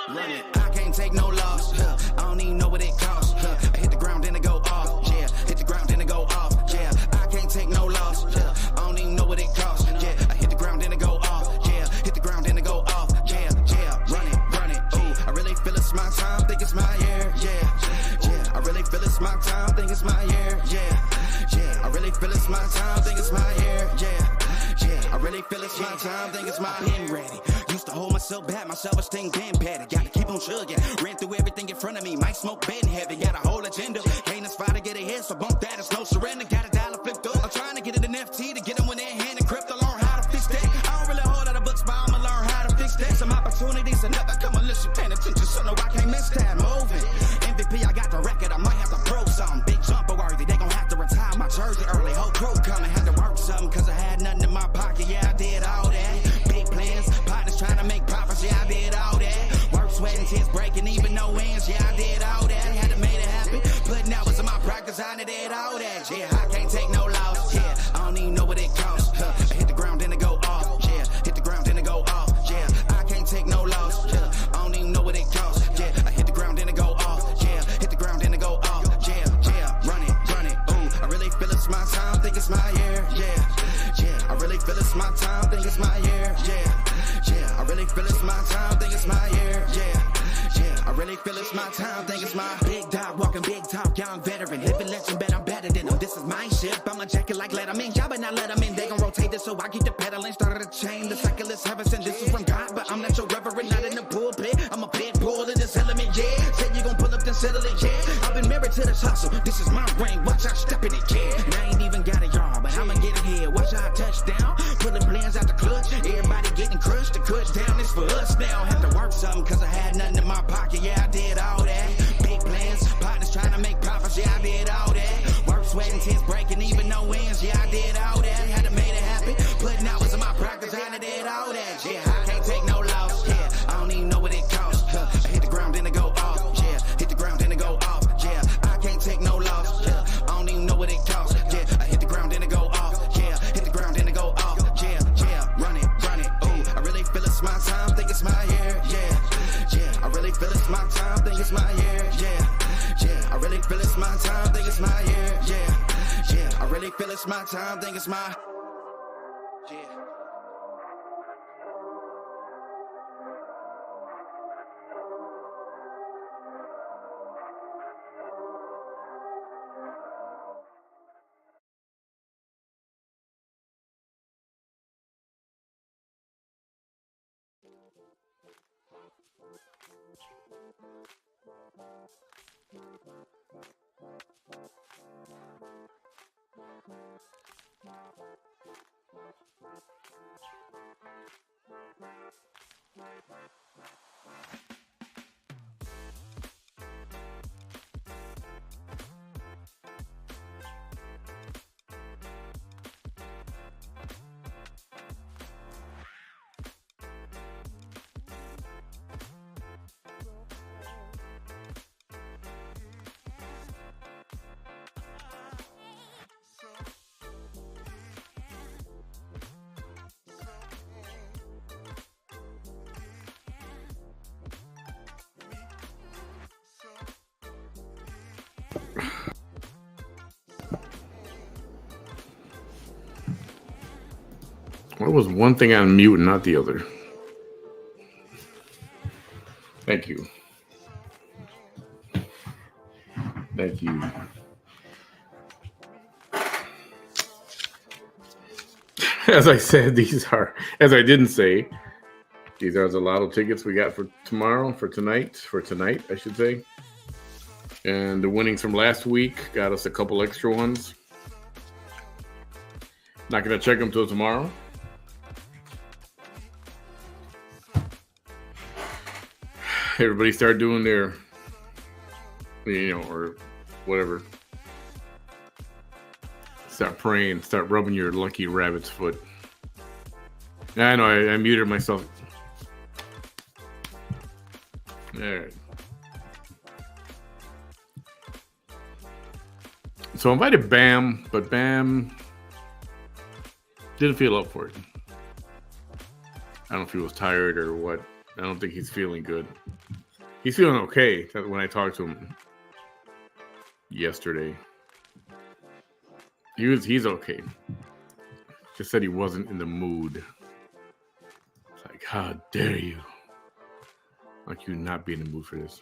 Run it. I can't take no loss. I don't even know what it costs. I hit the ground, then it go off. Yeah, hit the ground, then it go off. Yeah, I can't take no loss. I don't even know what it costs. Yeah, I hit the ground, then it go off. Yeah, hit the ground, then it go off. Yeah, run it. Ooh, I really feel it's my time, think it's my year. Yeah, I really feel it's my time, think it's my year. Yeah, I really feel it's my time, think it's my year. Yeah, I really feel it's my time, think it's my been ready. Used to hold myself back, my self-esteem been bad. Gotta keep on chugging. Ran through everything in front of me. Might smoke bed in heaven. Got a whole agenda. Can't aspire to get ahead, so bump that. It's no surrender. Got a dollar flipped up. I'm trying to get it in FT to get them when they're hand and crypto. Learn how to fix that. I don't really hold out of books, but I'ma learn how to fix that. Some opportunities are never come unless you paying attention. So no, I can't miss that. Moving. MVP, I got the record. I might have to prove something. Big jumper worthy. They gon' have to retire my jersey early. Whole crew coming. Had to work something cause I had nothing in my pocket. Yeah, I did all that. Big plans. Partners trying to make profits. Yeah, I did all that. Work, sweat, and tears breaking, even no ends. Yeah, I did all that. Had to make it happen. Putting hours in my practice, I did all that. Yeah, I can't take no loss. Yeah, I don't even know what it costs. I hit the ground, then it go off. Yeah, hit the ground, then it go off. Yeah, I can't take no loss. Yeah, I don't even know what it costs. Yeah, I hit the ground, then it go off. Yeah, hit the ground, then it go off. Yeah, run it. Ooh, I really feel it's my time, think it's my year. Yeah, I really feel it's my time, think it's my year. Yeah, I really feel it's my time, think it's my year. Yeah, I really feel it's my time, think it's my big dog, walking big talk, young veteran, living legend, bet I'm better than them. This is my ship, I'm a jacket like Letterman, y'all but not let them in. They gon' rotate this, so I keep the pedaling, started a chain. The cycle is heaven sent, this is from God, but I'm not your reverend, not in the pulpit. I'm a pit bull in this element, yeah. Said you gon' pull up, then settle it, yeah. I've been married to this hustle, this is my ring, watch out, step in it, yeah. And I ain't even got a yard, but I'ma get it here. Watch out, touchdown, pulling plans out the clutch. Everybody getting crushed, the clutch down is for us now. Have to work something, cause I had nothing in my pocket, yeah, I did all that. Big plans, partners trying to make profits, yeah, I did all that. Work, sweat, and tears breaking, even no ends, yeah, I did all that. Had to make it happen, putting hours in my practice, I did all that. Yeah, I can't take no loss, yeah, I don't even know what it costs. I hit the ground, then it go off, yeah, hit the ground, then it go off, yeah, I can't take no loss, yeah, I don't even know what it costs, yeah, I hit the ground, then it go off, yeah, hit the ground, then it go off, yeah, run it, ooh, I really feel it's my time, think it's my year, yeah, I really feel it's my time, think it's my year, yeah, I really feel it's my time, think it's my year, yeah, I really feel it's my time, think it's my, yeah. What was one thing on mute and not the other? Thank you. Thank you. As I said, as I didn't say, these are the lotto tickets we got for tonight, I should say. And the winnings from last week got us a couple extra ones. Not going to check them till tomorrow. Everybody start doing their, or whatever. Start praying. Start rubbing your lucky rabbit's foot. I know, I muted myself. All right. So I invited Bam, but Bam didn't feel up for it. I don't know if he was tired or what. I don't think he's feeling good. He's feeling okay when I talked to him yesterday. He's okay. Just said he wasn't in the mood. It's like, how dare you? Like you not be in the mood for this.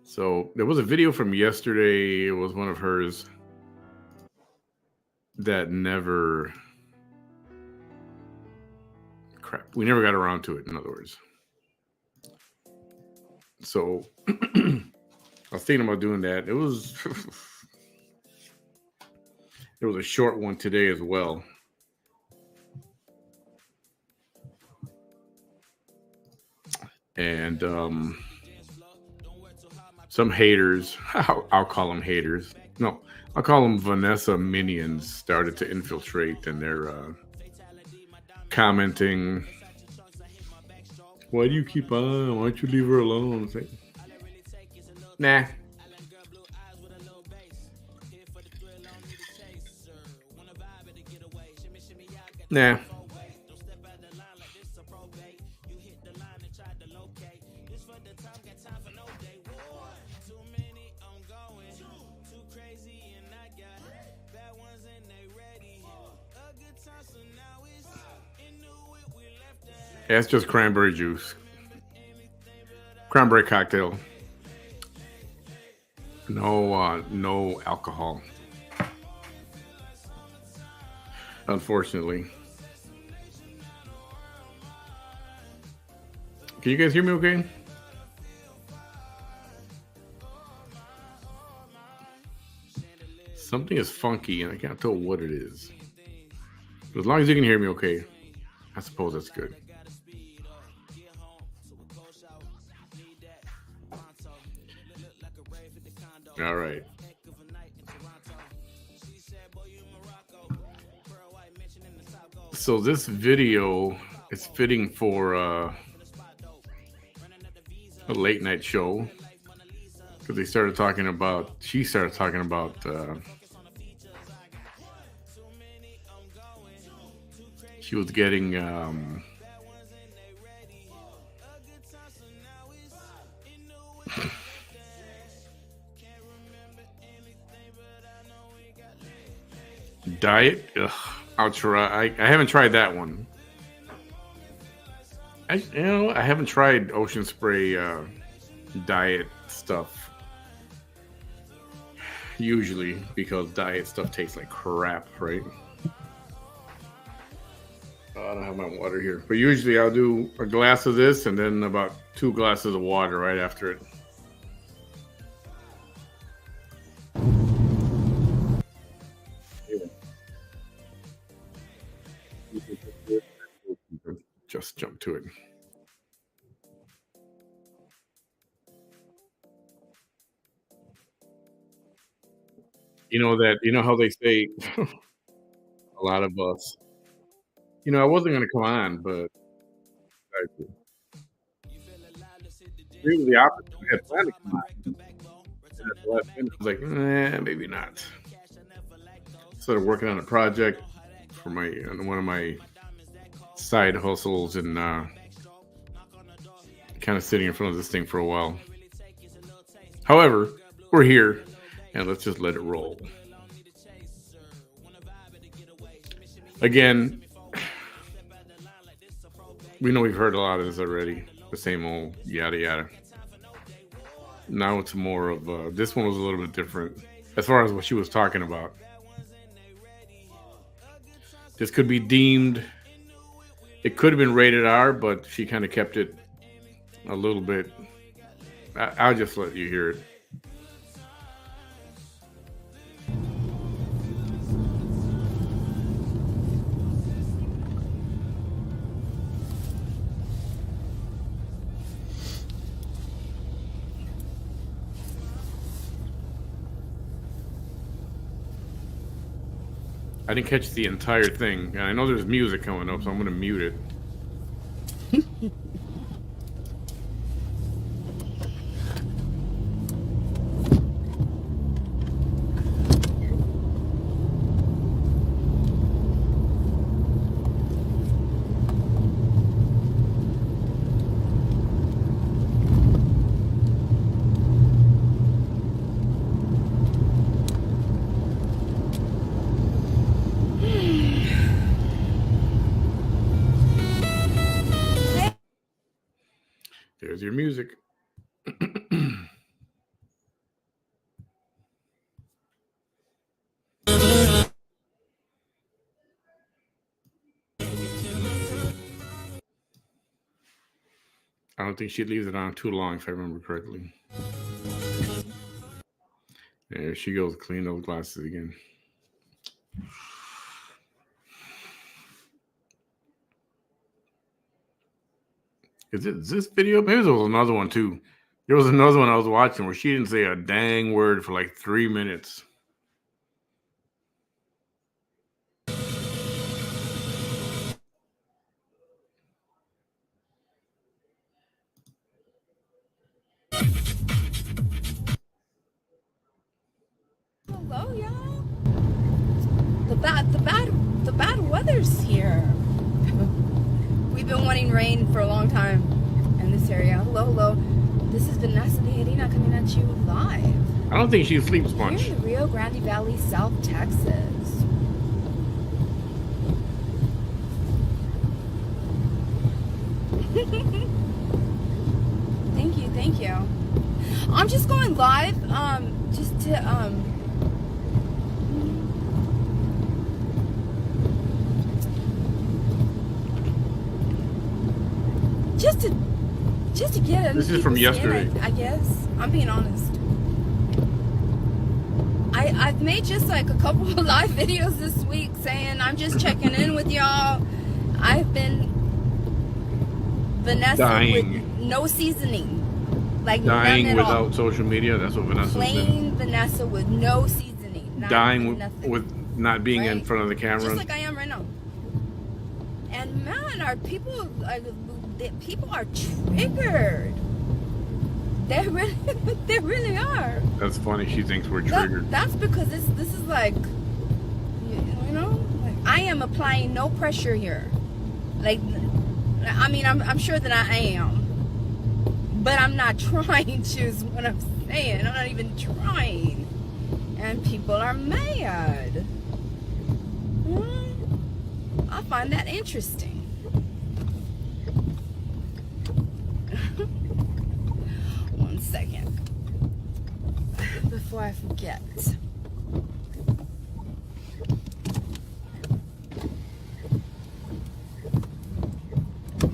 So there was a video from yesterday. It was one of hers that never. Crap. We never got around to it, in other words. So I was thinking about doing that. It was there was a short one today as well. And some haters, I'll call them haters. No, I'll call them Vanessa minions started to infiltrate, and they're commenting, why do you keep on? Why don't you leave her alone? It's like, nah. Nah. Yeah, it's just cranberry juice. Cranberry cocktail. No alcohol. Unfortunately. Can you guys hear me okay? Something is funky and I can't tell what it is. But as long as you can hear me okay, I suppose that's good. All right. So this video is fitting for a late night show because she started talking about she was getting diet. Ugh, I'll try. I haven't tried that one. I haven't tried Ocean Spray diet stuff. Usually, because diet stuff tastes like crap, right? I don't have my water here, but usually I'll do a glass of this and then about 2 glasses of water right after it. Just jump to it. You know how they say a lot of us. I wasn't going to come on, but I agree with the opposite. I had planned to come on. And at the last minute, I was like, maybe not. Started working on a project for one of my side hustles and kind of sitting in front of this thing for a while. However, we're here and let's just let it roll. Again, we know we've heard a lot of this already. The same old yada yada. Now it's more of this one was a little bit different as far as what she was talking about. This could be deemed, it could have been rated R, but she kind of kept it a little bit. I'll just let you hear it. I didn't catch the entire thing, and I know there's music coming up, so I'm going to mute it. There's your music. I don't think she leaves it on too long, if I remember correctly. There she goes, clean those glasses again. Is this video? Maybe there was another one too. There was another one I was watching where she didn't say a dang word for like 3 minutes. Hello, y'all. The bad weather's here. We've been wanting rain for a long time in this area. Hello. This is Vanessa the Irina coming at you live. I don't think she sleeps much. Here in the Rio Grande Valley, South Texas. Thank you. I'm just going live, just to, just to get it. This is from yesterday. I guess. I'm being honest. I've made just like a couple of live videos this week saying I'm just checking in with y'all. I've been Vanessa dying with no seasoning. Like dying none at without all. social media. That's what Vanessa's Plain Vanessa with no seasoning. Dying nothing. with not being in Right? front of the camera. Just like I am right now. And man, people are triggered. They really are. That's funny. She thinks we're triggered. That's because this is like, you know, like I am applying no pressure here. Like, I mean, I'm sure that I am, but I'm not trying to. Is what I'm saying. I'm not even trying, and people are mad. I find that interesting. One second before I forget.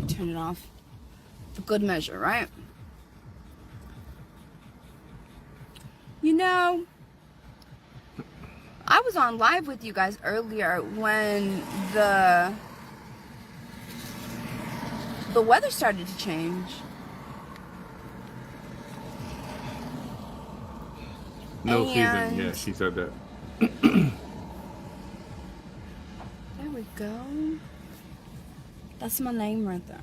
Turn it off for good measure, right? You know, I was on live with you guys earlier when the weather started to change. No season. And Yeah, she said that. there we go. That's my name right there.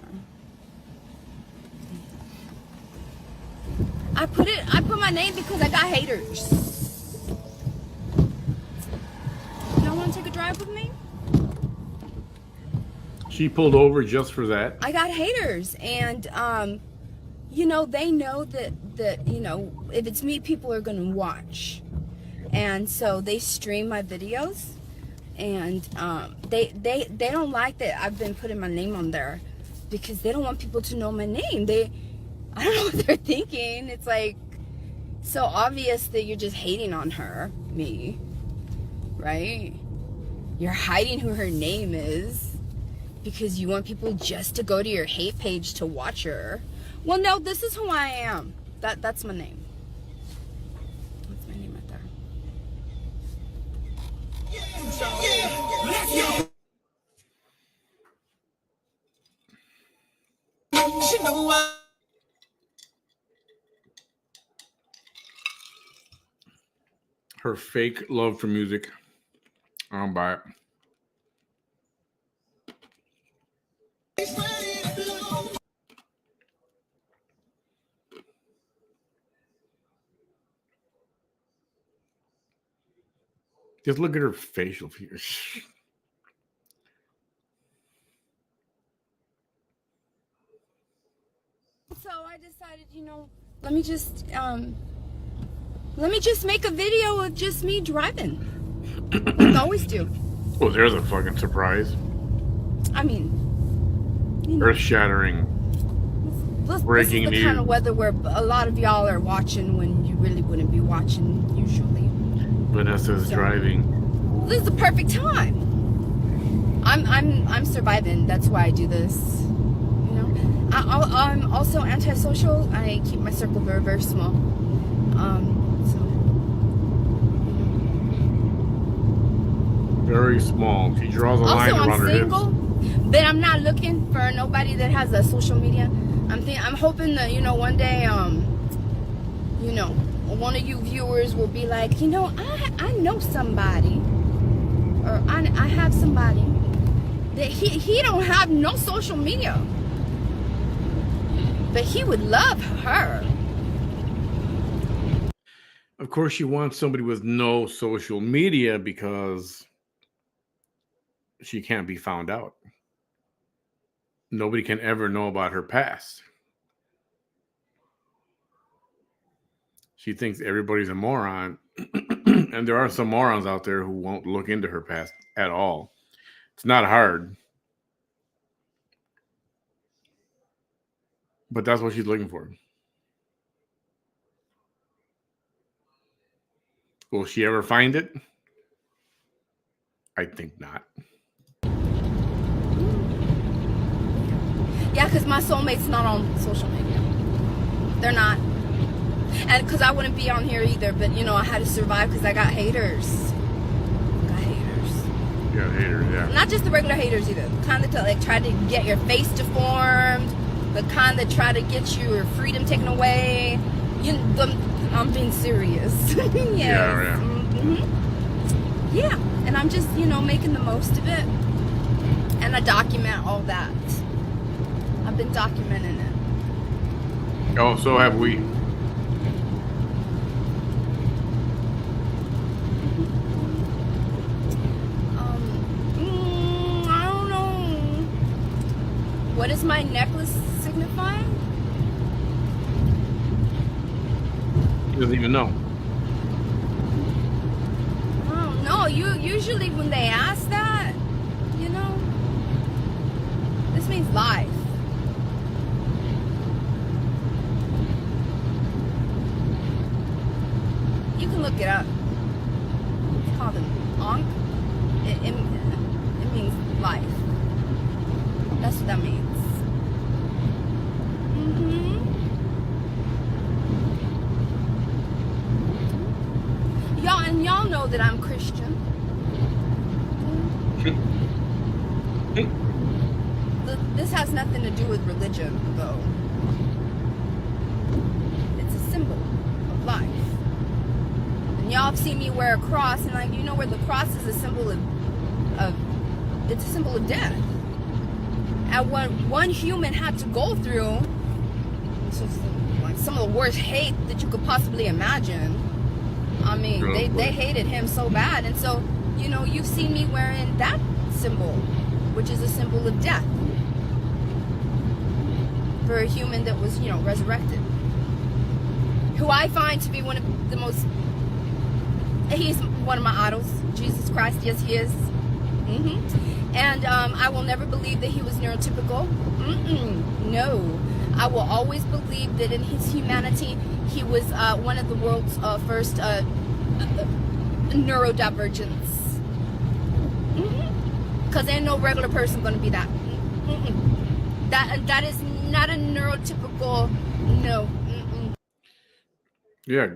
I put my name because I got haters. Y'all want to take a drive with me? She pulled over just for that. I got haters, and you know, they know that you know, if it's me, people are gonna watch, and so they stream my videos, and they don't like that I've been putting my name on there because they don't want people to know my name. I don't know what they're thinking. It's like so obvious that you're just hating on me, right? You're hiding who her name is because you want people just to go to your hate page to watch her. Well, no, this is who I am. That's my name. That's my name right there. Her fake love for music. I don't buy it. Just look at her facial features. So I decided, you know, let me just make a video of just me driving. Like I always do. Oh, there's a fucking surprise. I mean, you know, Earth-shattering. this Breaking is the news. kind of weather where a lot of y'all are watching when you really wouldn't be watching usually. Vanessa's driving. This is the perfect time. I'm surviving. That's why I do this. You know, I'm also antisocial. I keep my circle very, very small. Very small. She draws a line Also, around I'm her single, hips. but I'm not looking for nobody that has a social media. I'm hoping that, you know, one day, you know, one of you viewers will be like, you know, I know somebody, or I have somebody that he don't have no social media, but he would love her. Of course, you want somebody with no social media because she can't be found out. Nobody can ever know about her past. She thinks everybody's a moron. And there are some morons out there who won't look into her past at all. It's not hard. But that's what she's looking for. Will she ever find it? I think not. Yeah, because my soulmate's not on social media. They're not. And because I wouldn't be on here either, but you know, I had to survive because I got haters. You got haters, yeah. Not just the regular haters either. The kind that like try to get your face deformed, the kind that try to get your freedom taken away. I'm being serious. Yes. Yeah. Mm-hmm. Yeah, and I'm just, you know, making the most of it, and I document all that. I've been documenting it. Oh, so have we. I don't know. What is my necklace signifying? He doesn't even know. Oh no! Usually when they ask that, you know, this means life. You can look it up. It's called an ankh. It means life. That's what that means. Y'all know that I'm Christian. This has nothing to do with religion, though. It's a symbol of life. And y'all have seen me wear a cross, and like, you know where the cross is a symbol of it's a symbol of death. And what one human had to go through, which is like some of the worst hate that you could possibly imagine. I mean, they hated him so bad. And so, you know, you've seen me wearing that symbol, which is a symbol of death. For a human that was, you know, resurrected. Who I find to be one of the most... He's one of my idols. Jesus Christ, yes, he is. And I will never believe that he was neurotypical. No. I will always believe that in his humanity, he was one of the world's first neurodivergents. Because ain't no regular person going to be that. That is not a neurotypical, no. Yeah.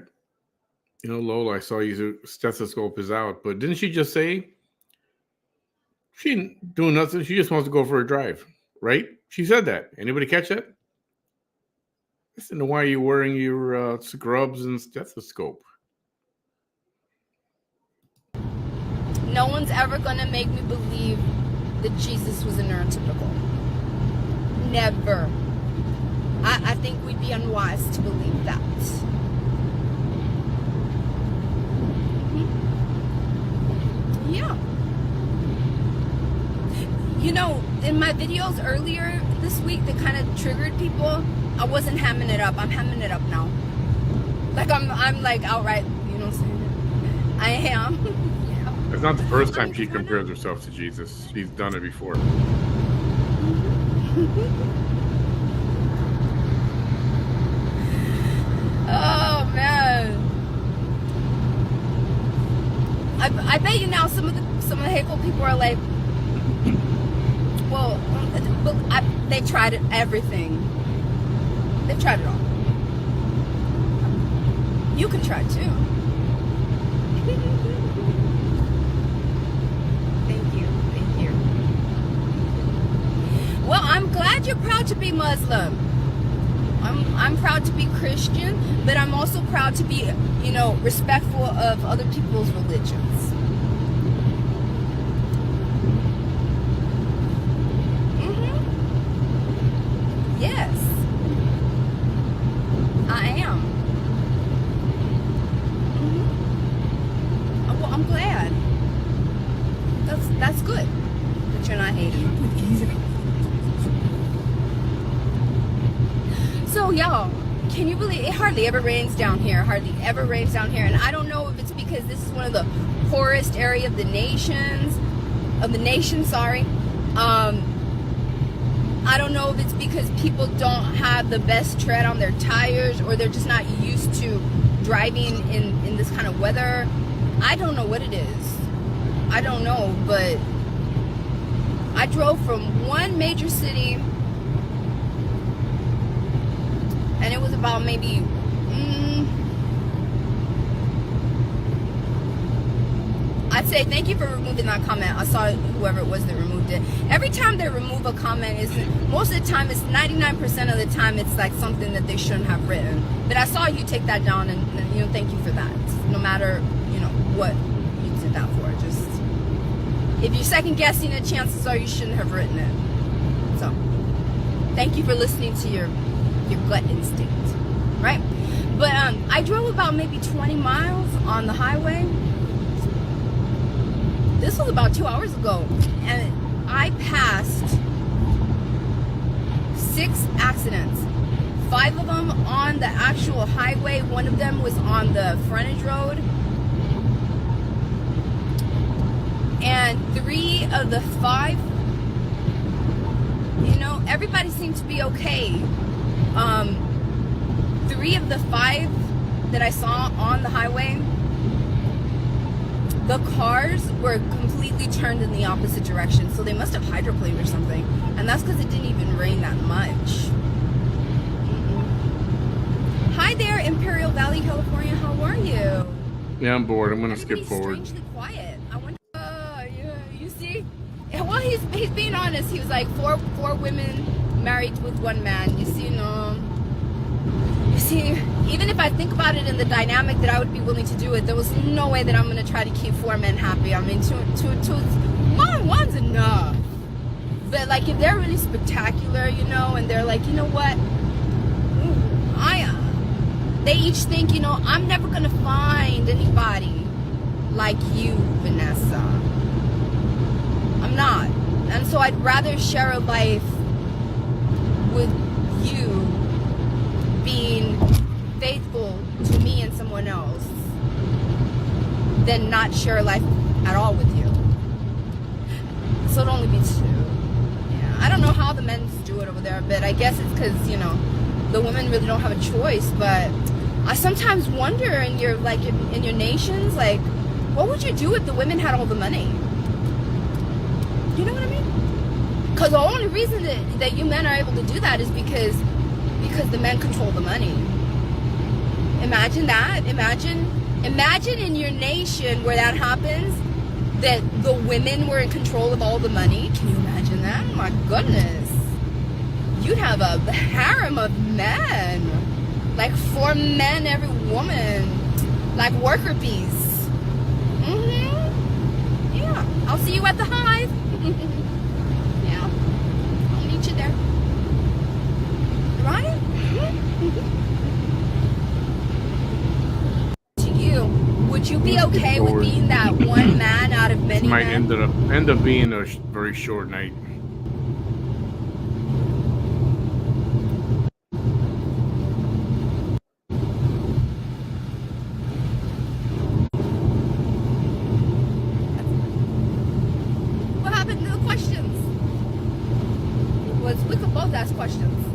You know, Lola, I saw you stethoscope is out, but didn't she just say she ain't doing nothing? She just wants to go for a drive, right? She said that. Anybody catch that? Listen, why are you wearing your scrubs and stethoscope? No one's ever going to make me believe that Jesus was a neurotypical. Never. I think we'd be unwise to believe that. Yeah. You know, in my videos earlier this week that kind of triggered people, I wasn't hamming it up. I'm hamming it up now. Like I'm like outright, you know what I'm saying? I am. Yeah. It's not the first time she compares herself to Jesus. She's done it before. some of the hateful people are like, well, they tried everything. They've tried it all. You can try too. Thank you. Well, I'm glad you're proud to be Muslim. I'm proud to be Christian, but I'm also proud to be, respectful of other people's religions. Yes, I am. Well, I'm glad. That's good that you're not hating. So y'all, can you believe it hardly ever rains down here? Hardly ever rains down here, and I don't know if it's because this is one of the poorest area of the nation. Sorry. I don't know if it's because people don't have the best tread on their tires, or they're just not used to driving in this kind of weather. I don't know what it is. I don't know, but I drove from one major city, and it was about maybe I'd say thank you for removing that comment. I saw whoever it was that removed it. Every time they remove a comment, most of the time, it's 99% of the time, it's like something that they shouldn't have written. But I saw you take that down, and thank you for that. No matter what you did that for, just if you're second guessing it, chances are you shouldn't have written it. So thank you for listening to your gut instinct, right? But I drove about maybe 20 miles on the highway. This was about 2 hours ago, and I passed 6 accidents. 5 of them on the actual highway. One of them was on the frontage road. And 3 of the 5, everybody seemed to be okay. 3 of the 5 that I saw on the highway, the cars were completely turned in the opposite direction, so they must have hydroplaned or something, and that's because it didn't even rain that much. Hi there, Imperial Valley, California. How are you? Yeah, I'm bored. I'm gonna skip forward. Strangely quiet. I wonder. Yeah, you see. Well, he's being honest. He was like four women married with 1 man. You see, You see, even if I think about it in the dynamic that I would be willing to do it, there was no way that I'm going to try to keep 4 men happy. I mean, one's enough. But, like, if they're really spectacular, and they're like, you know what? They each think, I'm never going to find anybody like you, Vanessa. I'm not. And so I'd rather share a life with you being faithful to me and someone else than not share life at all with you. So it'd only be 2. Yeah, I don't know how the men do it over there, but I guess it's because the women really don't have a choice. But I sometimes wonder in your nations, like, what would you do if the women had all the money? You know what I mean? Because the only reason that you men are able to do that is because the men control the money. Imagine that. Imagine in your nation where that happens, that the women were in control of all the money. Can you imagine that? Oh my goodness. You'd have a harem of men. Like 4 men, every woman. Like worker bees. Yeah. I'll see you at the hive. Yeah. I'll meet you there. Right? To you, would you be okay with being that 1 man out of many Might men? end up being a very short night. What happened to the questions? We could both ask questions.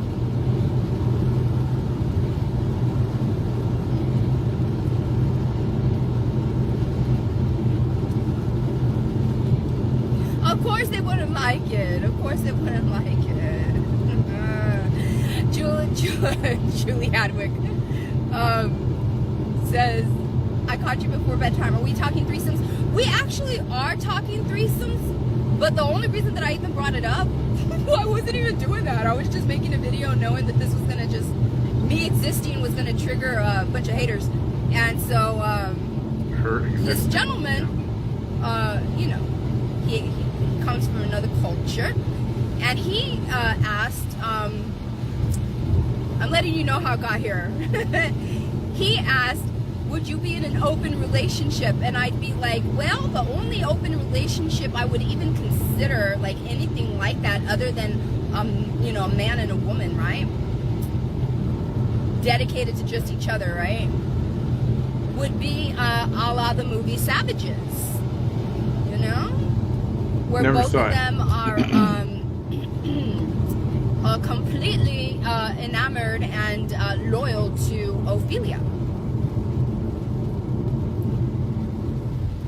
like it. Of course it wouldn't like it. Julie Hadwick says, I caught you before bedtime. Are we talking threesomes? We actually are talking threesomes, but the only reason that I even brought it up, I wasn't even doing that. I was just making a video knowing that this was going to just, me existing was going to trigger a bunch of haters. And so this gentleman, you know, he comes from another culture, and he asked, I'm letting you know how it got here. He asked, would you be in an open relationship? And I'd be like, well, the only open relationship I would even consider, like anything like that, other than, you know, a man and a woman, right? Dedicated to just each other, right? Would be a la the movie Savages, you know? Where Never both saw of it. them are completely enamored and loyal to Ophelia.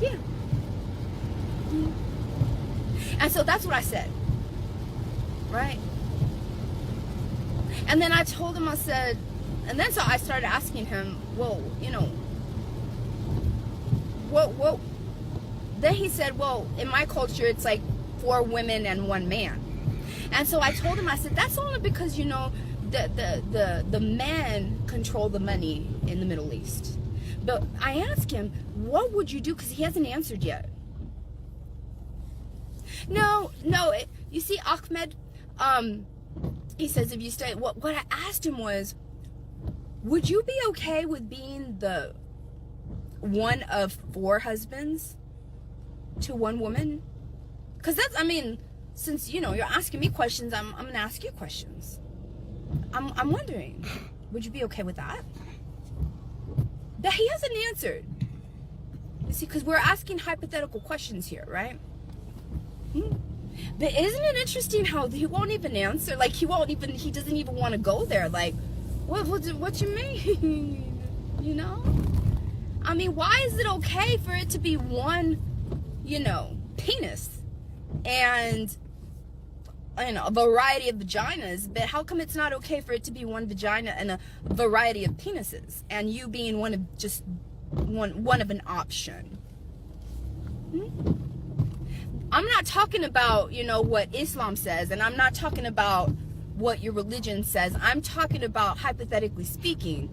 Yeah. And so that's what I said, right? And then I told him, I said, and then so I started asking him, well, you know, what, then he said, well, in my culture, it's like 4 women and 1 man. And so I told him, I said, that's only because, you know, the men control the money in the Middle East. But I asked him, what would you do? Because he hasn't answered yet. No, you see, Ahmed, he says, if you stay, what I asked him was, would you be okay with being the one of 4 husbands to 1 woman? Because that's, I mean, since, you know, you're asking me questions, I'm going to ask you questions. I'm wondering, would you be okay with that? But he hasn't answered. You see, because we're asking hypothetical questions here, right? But isn't it interesting how he won't even answer? Like, he doesn't even want to go there. Like, what you mean? You know? I mean, why is it okay for it to be 1, you know, penis and, you know, a variety of vaginas, but how come it's not okay for it to be 1 vagina and a variety of penises, and you being one of just one of an option? I'm not talking about, you know, what Islam says, and I'm not talking about what your religion says. I'm talking about, hypothetically speaking,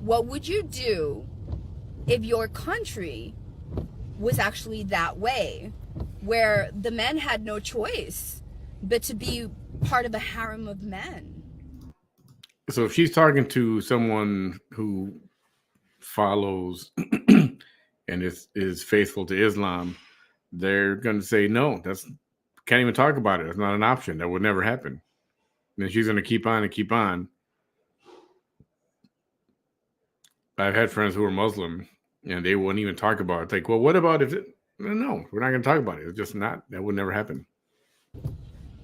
what would you do if your country was actually that way, where the men had no choice but to be part of a harem of men? So if she's talking to someone who follows and is faithful to Islam, they're going to say, no, can't even talk about it. It's not an option. That would never happen. And then she's going to keep on and keep on. I've had friends who are Muslim and they wouldn't even talk about it. It's like, well, what about if it? No, we're not going to talk about it. It's just not, that would never happen.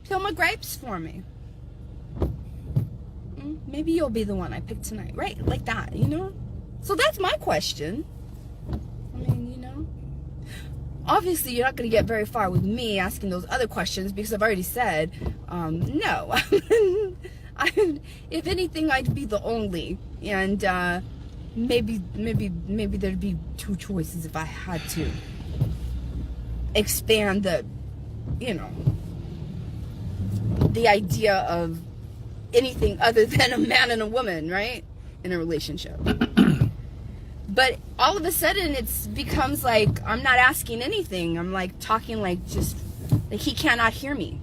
Peel my grapes for me. Maybe you'll be the one I pick tonight, right? Like that, you know? So that's my question. I mean, you know, obviously you're not going to get very far with me asking those other questions, because I've already said, no. If anything, I'd be the only. And maybe there'd be 2 choices if I had to expand the, you know, the idea of anything other than a man and a woman, right, in a relationship. But all of a sudden it becomes like I'm not asking anything. I'm like talking like just like he cannot hear me.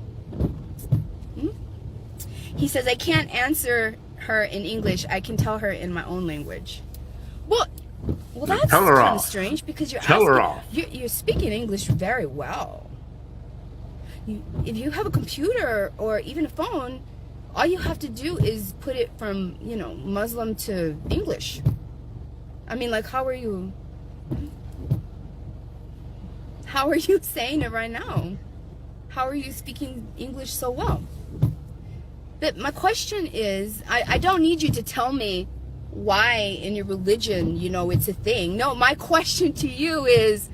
He says, I can't answer her in English. I can tell her in my own language. Well, that's kind of strange, because you're speaking English very well. If you have a computer or even a phone, all you have to do is put it from, you know, Muslim to English. I mean, like, how are you saying it right now? How are you speaking English so well? But my question is, I don't need you to tell me why in your religion, you know, it's a thing. No, my question to you is,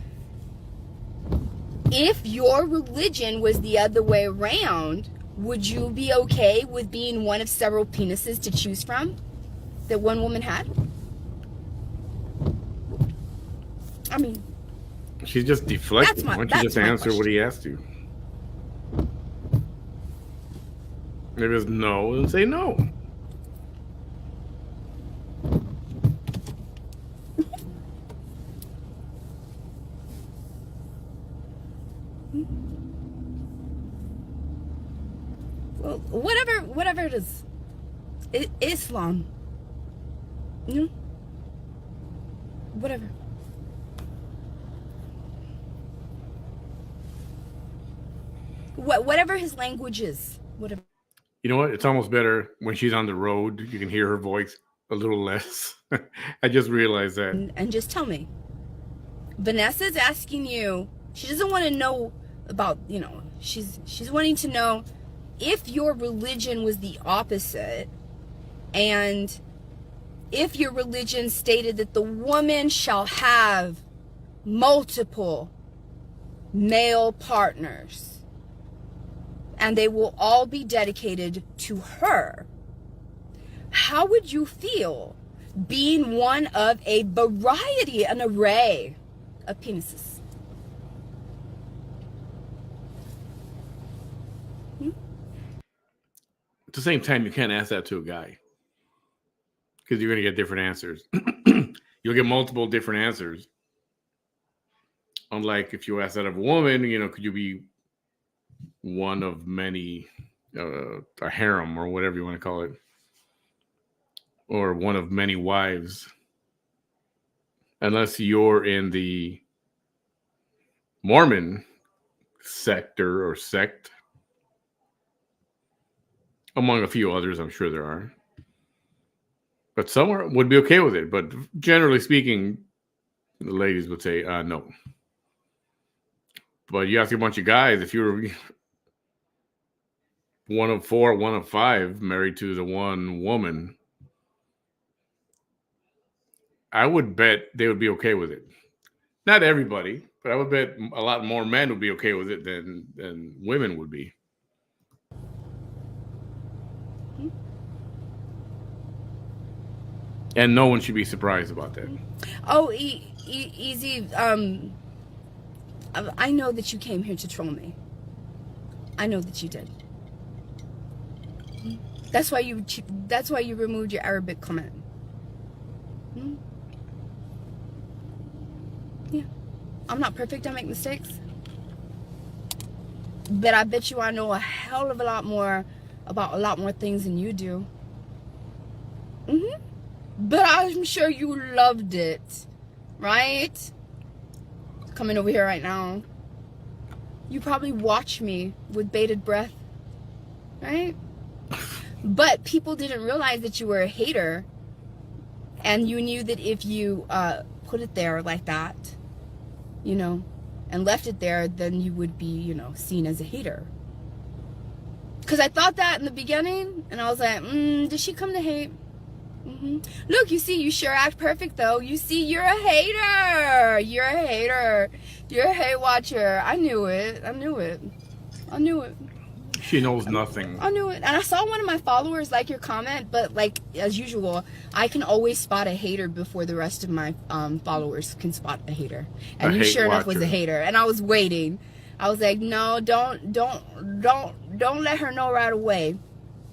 if your religion was the other way around, would you be okay with being one of several penises to choose from that one woman had? I mean, she's just deflecting. Why don't you just answer what he asked you? If it's no, then say no. Well, whatever it is. Islam. Whatever. Whatever his language is. Whatever. You know what? It's almost better when she's on the road. You can hear her voice a little less. I just realized that. And just tell me. Vanessa's asking you. She doesn't want to know about, she's wanting to know if your religion was the opposite, and if your religion stated that the woman shall have multiple male partners and they will all be dedicated to her, how would you feel being one of a variety, an array of penises? At the same time, you can't ask that to a guy because you're going to get different answers. You'll get multiple different answers. Unlike if you ask that of a woman, could you be one of many, a harem or whatever you want to call it, or one of many wives, unless you're in the Mormon sector or sect, among a few others, I'm sure there are. But some would be okay with it. But generally speaking, the ladies would say no. But you ask a bunch of guys, if you're one of 4, one of 5, married to the one woman, I would bet they would be okay with it. Not everybody, but I would bet a lot more men would be okay with it than women would be. And no one should be surprised about that. Oh, easy. I know that you came here to troll me. I know that you did. That's why you removed your Arabic comment. Yeah. I'm not perfect. I make mistakes. But I bet you I know a hell of a lot more about a lot more things than you do. But I'm sure you loved it, right? Coming over here right now. You probably watch me with bated breath, right? But people didn't realize that you were a hater, and you knew that if you put it there like that, and left it there, then you would be, seen as a hater. Because I thought that in the beginning, and I was like, did she come to hate? Look, you see, you sure act perfect, though. You see, you're a hater. You're a hater. You're a hate watcher. I knew it. She knows nothing. I knew it. And I saw one of my followers like your comment, but like, as usual, I can always spot a hater before the rest of my followers can spot a hater. And you sure enough was a hater. And I was waiting. I was like, no, don't let her know right away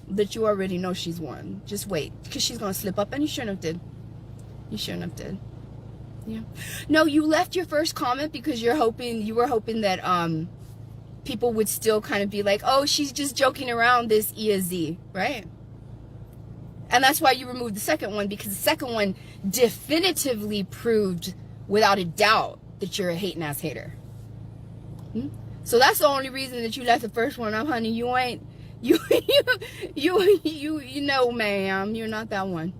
that you already know she's one. Just wait, because she's gonna slip up. And you sure enough did. Yeah. No, you left your first comment because you were hoping that people would still kind of be like, oh, she's just joking around, this E-Z, right? And that's why you removed the second one, because the second one definitively proved without a doubt that you're a hating ass hater. So that's the only reason that you left the first one up, honey. You ain't. You know, ma'am, you're not that one.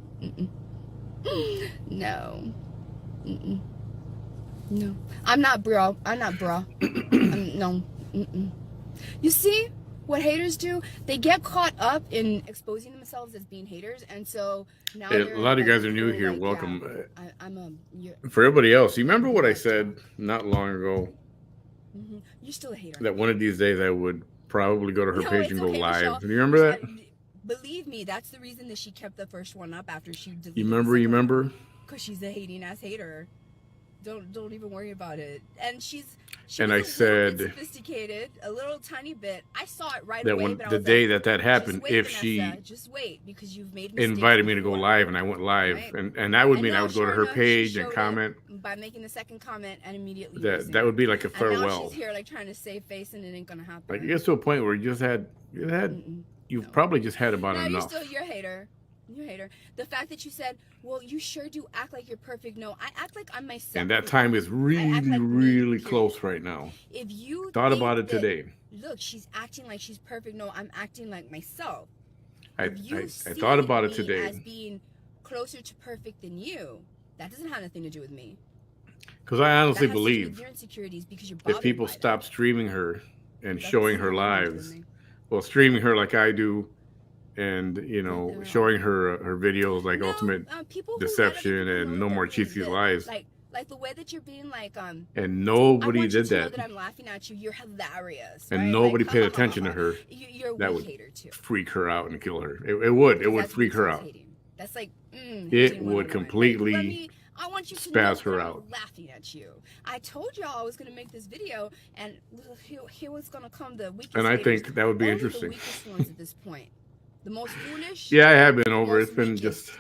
No. No. I'm not bro. No. You see what haters do? They get caught up in exposing themselves as being haters, and so now a lot of you guys are new here. Like, welcome. yeah, For everybody else, you remember what I said not long ago You're still a hater. that one of these days I would probably go to her No, page it's and go okay, live. Michelle. Do you remember that? Believe me, that's the reason that she kept the first one up after she deleted You remember? Because she's a hating ass hater. Don't even worry about it. And she And was I said, sophisticated, a little tiny bit. I saw it right that away. when But I the was day like, that happened, just wait, if Vanessa, she just wait, because you've made mistakes invited me to go before. live and I went live, Right. and that would And mean I now, would go to sure her enough, she page and showed comment. it by making the second comment and immediately That losing that would it. be like a And now farewell. she's here like trying to save face, and it ain't gonna happen. Like it gets to a point where you've probably just had about No, enough. you're a hater. You're a hater. The fact that you said, well, you sure do act like you're perfect. No, I act like I'm myself. And that time is really, really close right now. If you thought think about it that, today. Look, she's acting like she's perfect. No, I'm acting like myself. I I thought about it me today. as being closer to perfect than you, that doesn't have nothing to do with me. Because I honestly That has to do with believe your insecurities, because you're if bothered people by stop streaming her and that. showing her That doesn't have anything to do lives, with me. well, streaming her like I do, and They're showing her videos like No, Ultimate people who let Deception other people and know No that More they're being Cheesy's good. Lives, Like the way that you're being like and I nobody want you did to know that, that I'm laughing at you. You're hilarious. and right? nobody Like, paid attention to her. You're a that weak would hater too. freak her out and kill her. It would That's freak her out. hating. That's like It hating would 101. completely Like, I want you to spaz know her that I'm out. laughing at you. I told y'all I was gonna make this video, and here was gonna come the weakest. And I haters. think that would be Only interesting. The weakest ones at this point. The most foolish. Yeah, I have been over. most It's been weakest. just.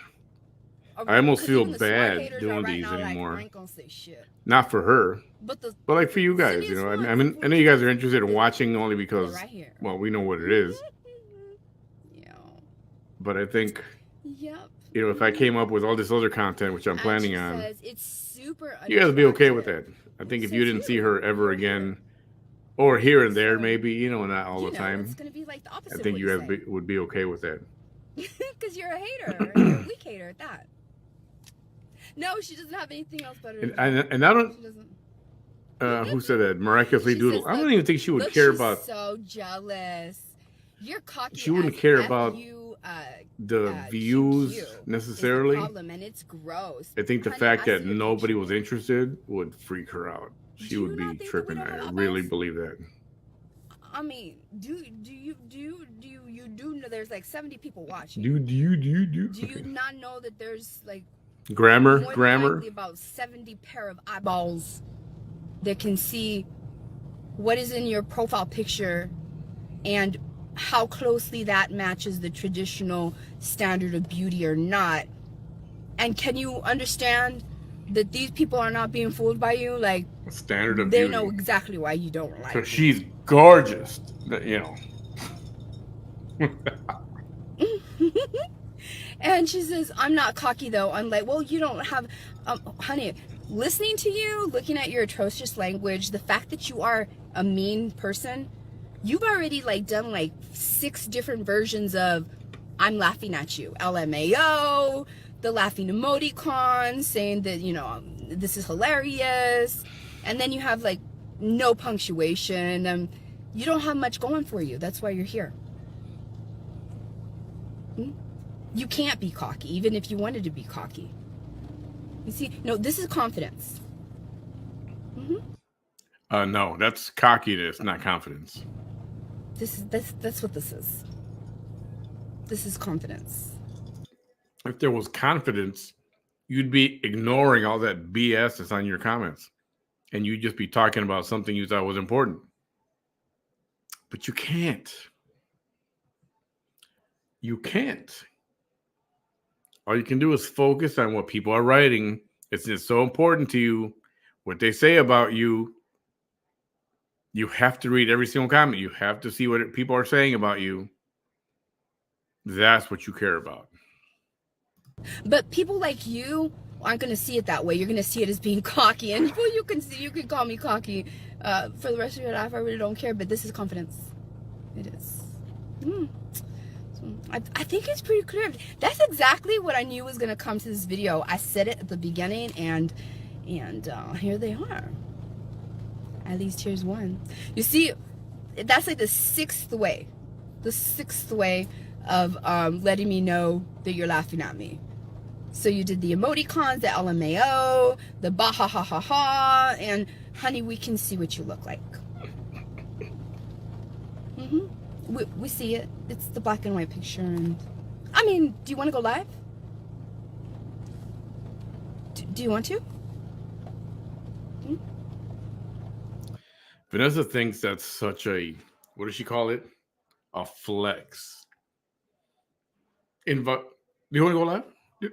I almost Because feel even the smart bad haters doing are right these now, anymore. Like, I ain't gonna say shit. Not for her, But like for you guys. silliest I ones, mean, I know you guys are interested in watching only because, right here. well, we know what it is. Yeah. But I think, Yep. if I came up with all this other content, which I'm planning And on, she says it's super you guys would be okay with unattractive. that. I think if So you didn't too. see her ever You're again, or here and there, So, maybe, not all the It's time, gonna be like the opposite. I of think what you you guys would be okay with that. because you're a hater. You're a weak hater at that. No, she doesn't have anything else better. And to do. I don't. She doesn't. Who said that? Miraculously She Doodle. says, I don't look, even think she would Look, care she's about so jealous. You're cocky. She wouldn't as care F about you, the QQ views is the necessarily. problem, and it's gross. I think the Honey, fact I that see your nobody picture. was interested would freak her out. She Do would you be not think that we tripping. don't I have really eyeballs? believe that. I mean, do you know there's like 70 people watching? Do Do you not know that there's like grammar? more than Grammar? likely about 70 pair of eyeballs that can see what is in your profile picture and how closely that matches the traditional standard of beauty or not. And can you understand that these people are not being fooled by you? Like, Standard of they beauty. know exactly why you don't like So me. she's gorgeous. And she says, I'm not cocky though. I'm like, well, you don't have, honey, listening to you, looking at your atrocious language, the fact that you are a mean person, you've already done 6 different versions of I'm laughing at you. LMAO, the laughing emoticon, saying that, this is hilarious. And then you have no punctuation. You don't have much going for you. That's why you're here. You can't be cocky, even if you wanted to be cocky. You see, no, this is confidence. No, that's cockiness, not confidence. That's what this is. This is confidence. If there was confidence, you'd be ignoring all that BS that's on your comments, and you'd just be talking about something you thought was important. But you can't. You can't. All you can do is focus on what people are writing. It's just so important to you, what they say about you. You have to read every single comment. You have to see what people are saying about you. That's what you care about. But people like you aren't going to see it that way. You're going to see it as being cocky. And well, you can call me cocky for the rest of your life. I really don't care. But this is confidence. It is. I think it's pretty clear. That's exactly what I knew was going to come to this video. I said it at the beginning, and here they are. At least here's one. You see, that's the 6th way. The 6th way of letting me know that you're laughing at me. So you did the emoticons, the LMAO, the bah ha ha ha ha, and honey, we can see what you look like. we see it. It's the black and white picture. And I mean, do you want to go live? Do you want to? Vanessa thinks that's such a, what does she call it? A flex. Do you want to go live? Do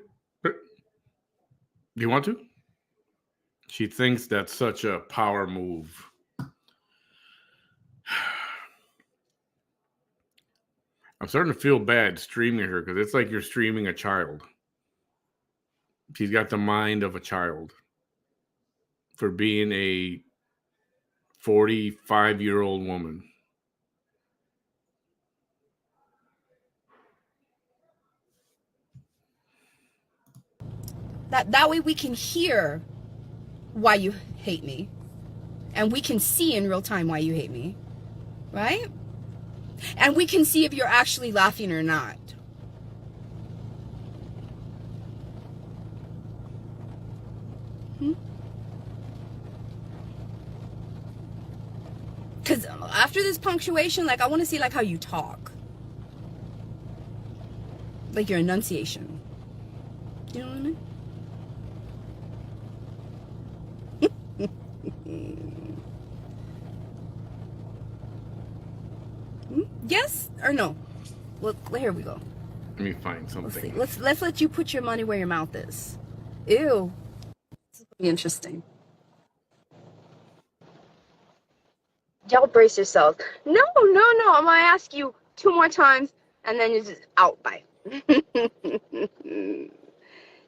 you want to? She thinks that's such a power move. I'm starting to feel bad streaming her because it's like you're streaming a child. She's got the mind of a child for being a 45-year-old woman. That way we can hear why you hate me. And we can see in real time why you hate me. Right? And we can see if you're actually laughing or not. Because after this punctuation, like, I want to see, like, how you talk. Like, your enunciation. You know what I mean? Yes or no? Well, here we go. Let me find something. Let's let you put your money where your mouth is. Ew. This is gonna be interesting. Y'all brace yourselves. No. I'm gonna ask you 2 more times and then you're just out. Bye.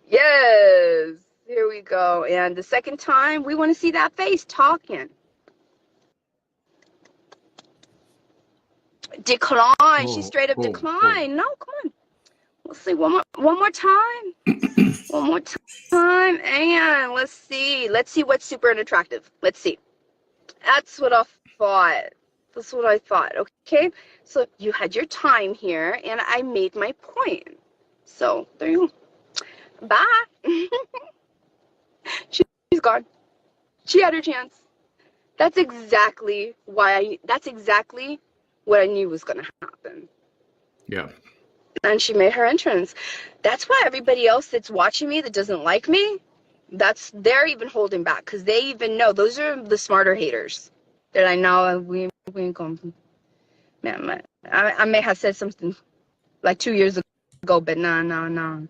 Yes. Here we go. And the second time, we want to see that face talking. Decline. She straight up declined. No, come on. Let's see one more time. One more time. And let's see what's super unattractive. Let's see. That's what I thought. That's what I thought. Okay. So you had your time here, and I made my point. So there you go. Bye. She's gone. She had her chance. That's exactly what I knew was going to happen. Yeah. And she made her entrance. That's why everybody else that's watching me that doesn't like me, they're even holding back because they even know. Those are the smarter haters. They're like, no, we ain't going. Man, I may have said something like 2 years ago, but no.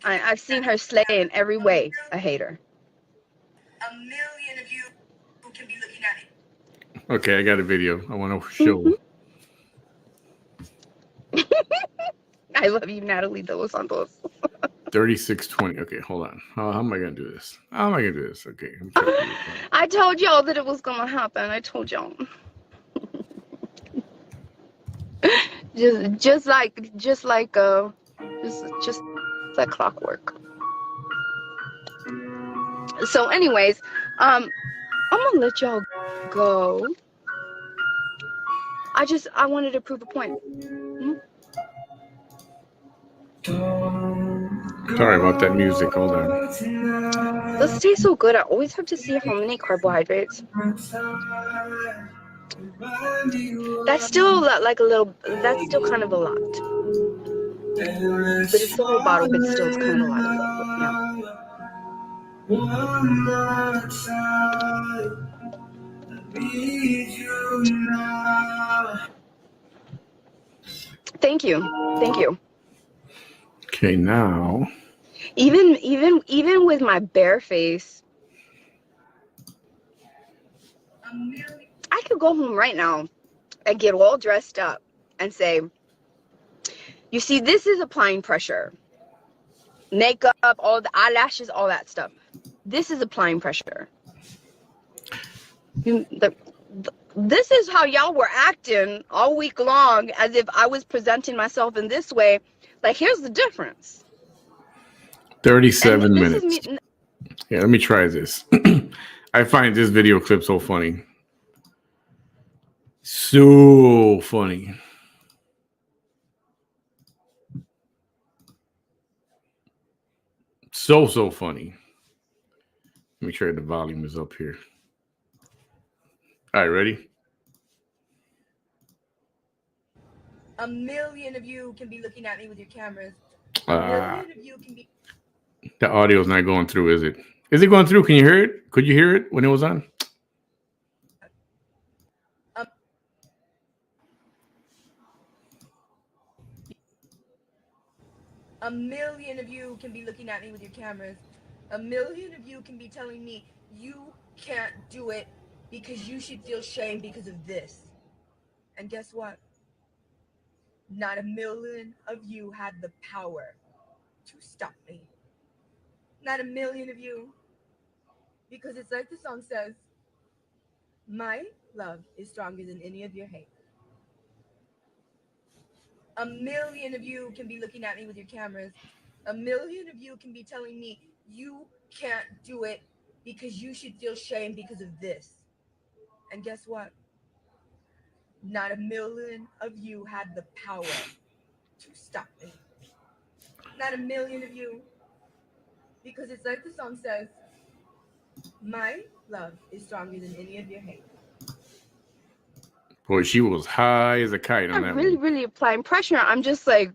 I've seen her slay in every way a hater. A million of you who can be looking at it. Okay, I got a video I want to show. I love you, Natalie Dos Santos. 3620. Okay, hold on. How am I going to do this? Okay. I told y'all that it was going to happen. I told y'all. just like clockwork. So anyways, I'm going to let y'all go. I wanted to prove a point. Sorry about that music. Hold on. This tastes so good. I always have to see how many carbohydrates. That's still like a little. That's still kind of a lot. But it's the whole bottle. But still, it's kind of a lot. Yeah. Thank you. Okay, now. Even with my bare face, I could go home right now and get all dressed up and say, you see, this is applying pressure. Makeup, all the eyelashes, all that stuff. This is applying pressure. This is how y'all were acting all week long, as if I was presenting myself in this way. Like, here's the difference. 37 minutes. Yeah, let me try this. I find this video clip so funny. So funny. So funny. Let me try the volume is up here. All right, ready? A million of you can be looking at me with your cameras. A Uh, million of you can be. the audio's not going through, is it? Is it going through? Can you hear it? Could you hear it when it was on? A million of you can be looking at me with your cameras. A million of you can be telling me you can't do it because you should feel shame because of this. And guess what? Not a million of you had the power to stop me. Not a million of you. Because it's like the song says, my love is stronger than any of your hate. A million of you can be looking at me with your cameras. A million of you can be telling me you can't do it because you should feel shame because of this. And guess what? Not a million of you had the power to stop me. Not a million of you. Because it's like the song says, my love is stronger than any of your hate. Boy, she was high as a kite on that I'm really, one. really applying pressure. I'm just like,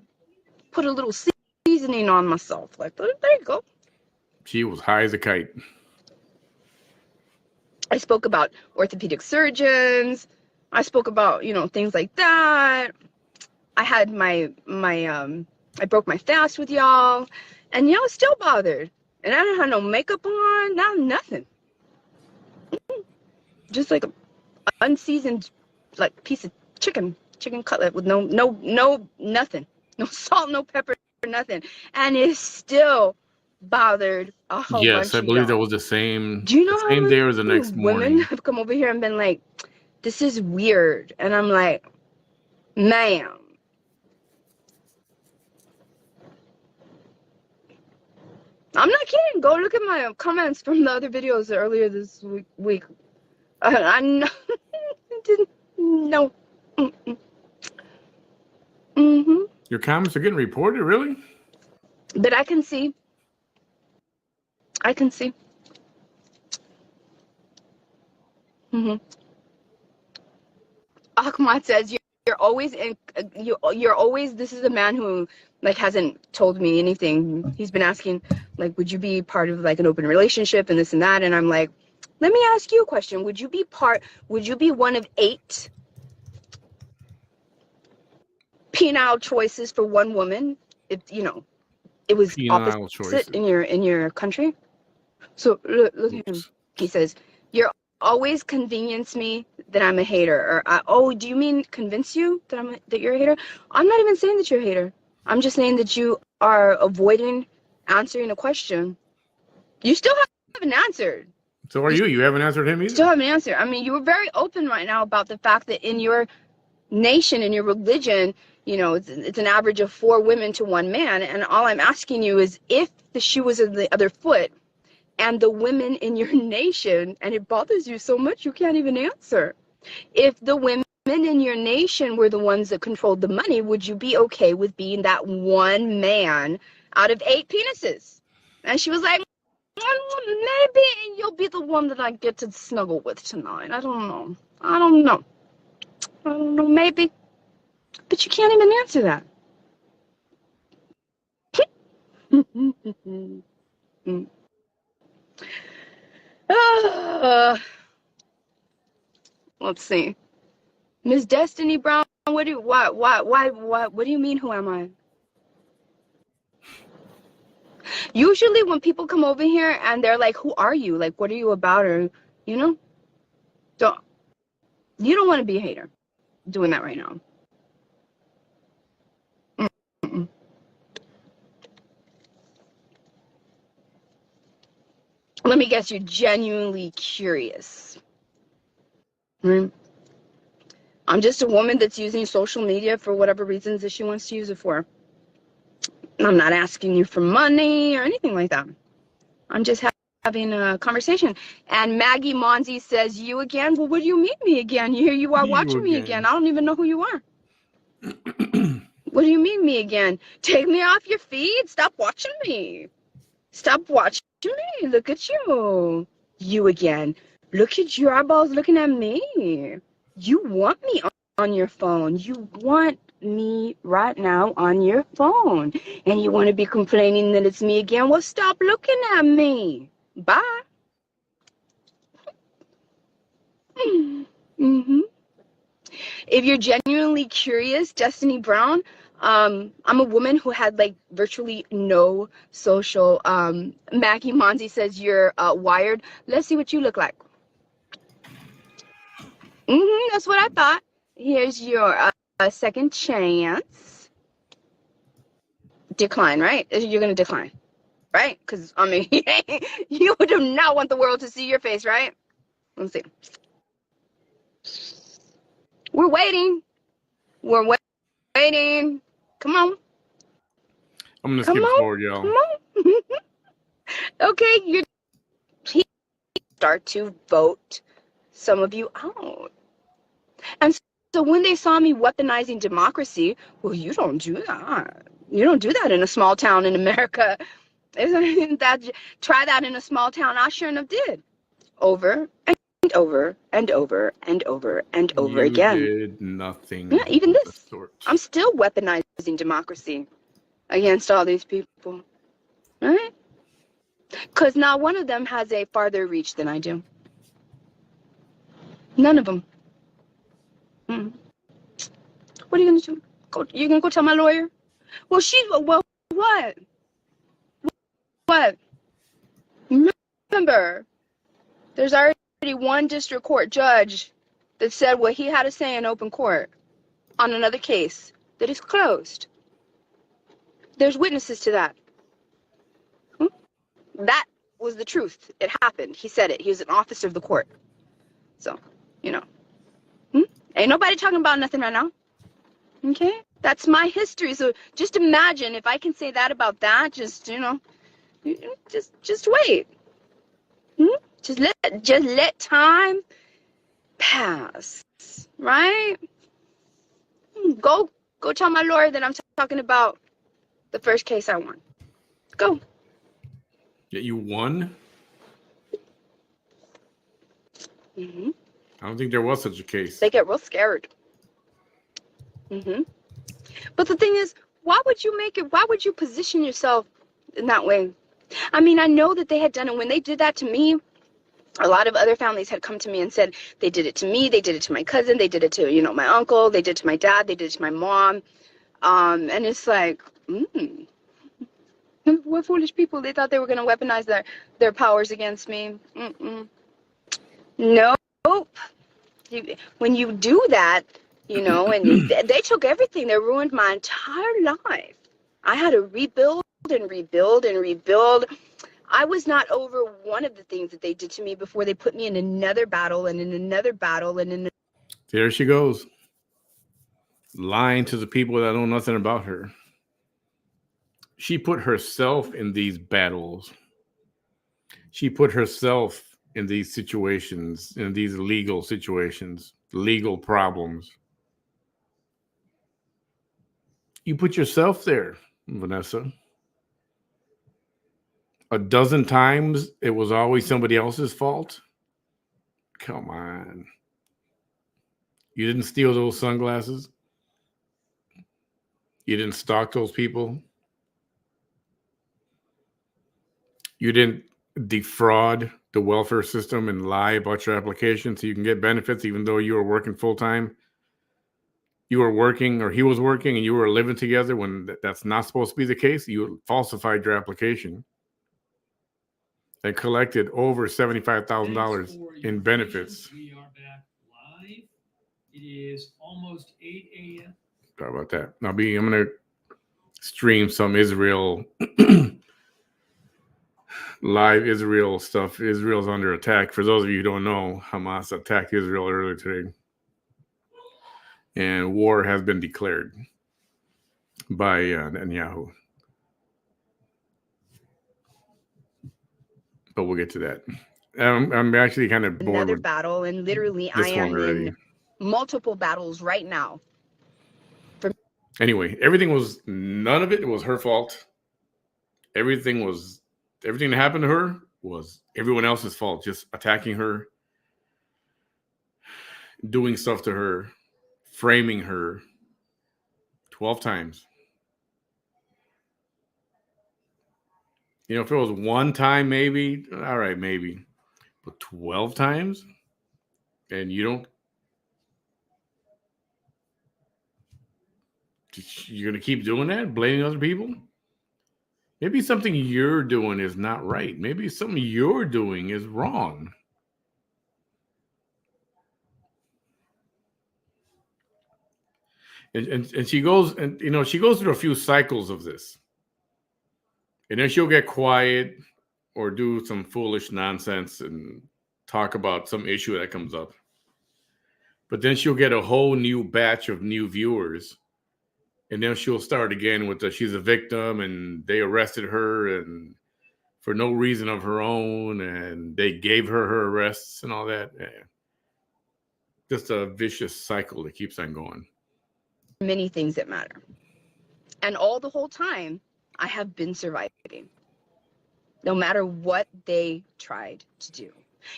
put a little seasoning on myself. Like, there you go. She was high as a kite. I spoke about orthopedic surgeons. I spoke about, things like that. I had I broke my fast with y'all, and y'all still bothered. And I didn't have no makeup on, nothing. Just like a unseasoned, like, piece of chicken cutlet with no nothing, no salt, no pepper, nothing, and it still bothered a whole Yes, bunch I of believe that y'all. was the same Do you know how many day or the next women morning. have come over here and been like, this is weird? And I'm like, ma'am, I'm not kidding. Go look at my comments from the other videos earlier this week. I didn't know. Your comments are getting reported, really? But I can see. Ahmad says you're always you're always. This is a man who like hasn't told me anything. He's been asking like, would you be part of like an open relationship and this and that? And I'm like, let me ask you a question. Would you be one of 8 penile choices for one woman if it was Penile opposite choices. in your country? So look at him. He says, you're always convince me that I'm a hater. Or, do you mean convince you that you're a hater? I'm not even saying that you're a hater. I'm just saying that you are avoiding answering a question. You still haven't answered. So are you? You haven't answered him either? Still haven't answered. I mean, you were very open right now about the fact that in your nation, in your religion, it's an average of 4 women to 1 man. And all I'm asking you is if the shoe was in the other foot, and the women in your nation, and it bothers you so much you can't even answer. If the women in your nation were the ones that controlled the money, would you be okay with being that one man out of 8 penises? And she was like, maybe you'll be the one that I get to snuggle with tonight. I don't know, maybe. But you can't even answer that. Let's see. Miss Destiny Brown, what do you mean, who am I? Usually when people come over here and they're like, who are you? Like, what are you about? Or, you don't want to be a hater doing that right now. Mm-mm. Let me guess, you're genuinely curious. Right? I'm just a woman that's using social media for whatever reasons that she wants to use it for. I'm not asking you for money or anything like that. I'm just having a conversation. And Maggie Monzi says, you again? Well, what do you mean me again? Here you are watching me again. I don't even know who you are. What do you mean me again? Take me off your feed? Stop watching me. Stop watching me. Look at you. You again. Look at your eyeballs looking at me. You want me on your phone. You want me right now on your phone. And you want to be complaining that it's me again? Well, stop looking at me. Bye. Mm-hmm. If you're genuinely curious, Destiny Brown, I'm a woman who had like virtually no social. Mackie Monty says you're wired. Let's see what you look like. That's what I thought. Here's your second chance. Decline, right? You're gonna decline, right? Because I mean, you do not want the world to see your face, right? Let's see. We're waiting. We're waiting. Come on. I'm gonna Come skip on. forward, y'all. Come on. Okay, you're start to vote some of you out. And so when they saw me weaponizing democracy, well, you don't do that. You don't do that in a small town in America. Isn't that, try that in a small town? I sure enough did. Over and over and over and over and over again. You did nothing. Yeah, even of the this. sort. I'm still weaponizing democracy against all these people. Right? Because not one of them has a farther reach than I do. None of them. What are you going to do? You're going to go tell my lawyer? Well, well, what? What? Remember, there's already one district court judge that said what he had to say in open court on another case that is closed. There's witnesses to that. That was the truth. It happened. He said it. He was an officer of the court. So, you know. Ain't nobody talking about nothing right now. Okay? That's my history. So just imagine if I can say that about that, just, you know, just wait. Just let time pass. Right? Go tell my lawyer that I'm talking about the first case I won. Go. Yeah, you won? I don't think there was such a case. They get real scared. But the thing is, why would you position yourself in that way? I mean, I know that they had done it. When they did that to me, a lot of other families had come to me and said they did it to me, they did it to my cousin, they did it to, you know, my uncle, they did it to my dad, they did it to my mom. And it's like, what foolish people. They thought they were going to weaponize their powers against me. Nope. When you do that, you know, and they took everything. They ruined my entire life. I had to rebuild and rebuild and rebuild. I was not over one of the things that they did to me before they put me in another battle and in another battle and in. There she goes. Lying to the people that know nothing about her. She put herself in these battles. She put herself in these situations, in these legal situations, legal problems. You put yourself there, Vanessa. A dozen times it was always somebody else's fault. Come on. You didn't steal those sunglasses. You didn't stalk those people. You didn't defraud the welfare system and lie about your application so you can get benefits even though you were working full time. You were working, or he was working, and you were living together when that's not supposed to be the case. You falsified your application and collected over $75,000 in benefits. We are back live. It is almost 8 a.m. Sorry about that. I'm going to stream some Israel live Israel stuff. Israel's under attack. For those of you who don't know, Hamas attacked Israel earlier today. And war has been declared by Netanyahu. But we'll get to that. I'm actually kind of bored Another with battle, and literally I am in multiple battles right now. Anyway, none of it was her fault. Everything that happened to her was everyone else's fault. Just attacking her, doing stuff to her, framing her, 12 times. You know, if it was one time, maybe, all right, maybe. But 12 times? And you're going to keep doing that? Blaming other people? Maybe something you're doing is not right. Maybe something you're doing is wrong. And she goes, and you know, she goes through a few cycles of this. And then she'll get quiet or do some foolish nonsense and talk about some issue that comes up. But then she'll get a whole new batch of new viewers. And then she'll start again with she's a victim and they arrested her and for no reason of her own. And they gave her arrests and all that. Yeah. Just a vicious cycle that keeps on going. Many things that matter. And all the whole time, I have been surviving. No matter what they tried to do.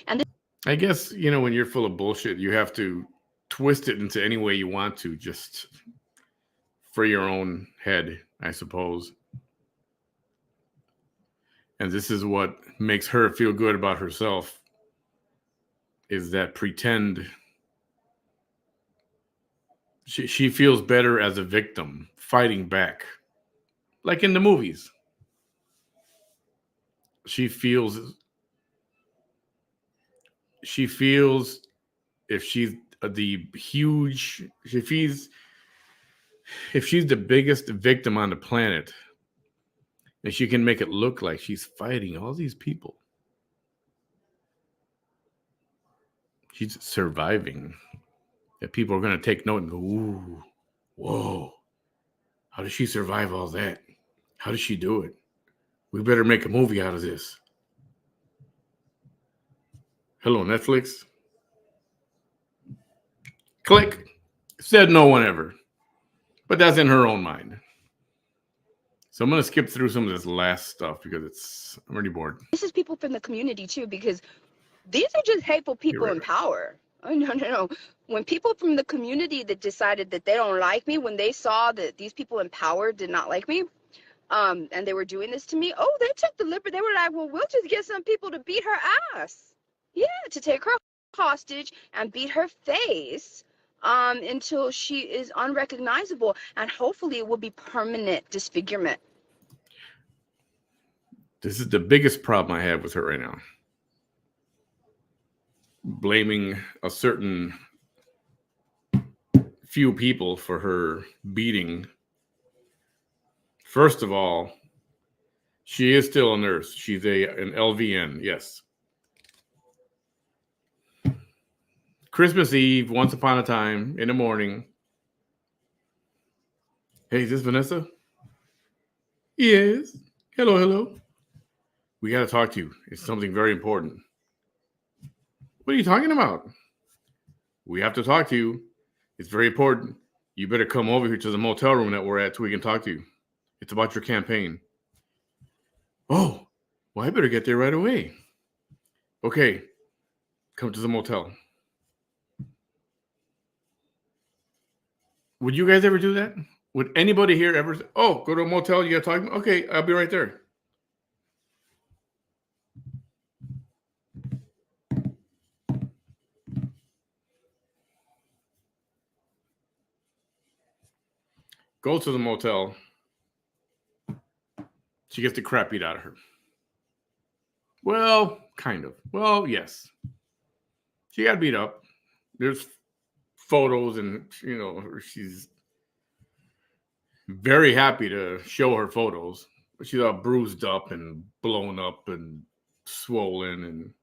And I guess, you know, when you're full of bullshit, you have to twist it into any way you want to, just for your own head, I suppose. And this is what makes her feel good about herself, is that pretend. She feels better as a victim, fighting back. Like in the movies. She feels if she's if she's the biggest victim on the planet, and she can make it look like she's fighting all these people. She's surviving. That people are going to take note and go, ooh, whoa, how does she survive all that? How does she do it? We better make a movie out of this. Hello, Netflix. Click. Said no one ever. But that's in her own mind. So I'm going to skip through some of this last stuff because I'm already bored. this is people from the community too, because these are just hateful people in power. Oh, no. When people from the community that decided that they don't like me, when they saw that these people in power did not like me, and they were doing this to me, oh, they took the liberty. They were like, well, we'll just get some people to beat her ass. Yeah, to take her hostage and beat her face until she is unrecognizable. And hopefully it will be permanent disfigurement. This is the biggest problem I have with her right now. Blaming a certain few people for her beating. First of all, she is still a nurse. She's an LVN, yes. Christmas Eve, once upon a time, in the morning. Hey, is this Vanessa? Yes. Hello. We got to talk to you. It's something very important. What are you talking about? We have to talk to you. It's very important. You better come over here to the motel room that we're at so we can talk to you. It's about your campaign. Oh, well, I better get there right away. Okay, come to the motel. Would you guys ever do that? Would anybody here ever say, oh, go to a motel, you got to talk? Okay, I'll be right there. Go to the motel. She gets the crap beat out of her. Well, kind of. Well, yes. She got beat up. There's photos and, you know, she's very happy to show her photos. She's all bruised up and blown up and swollen. And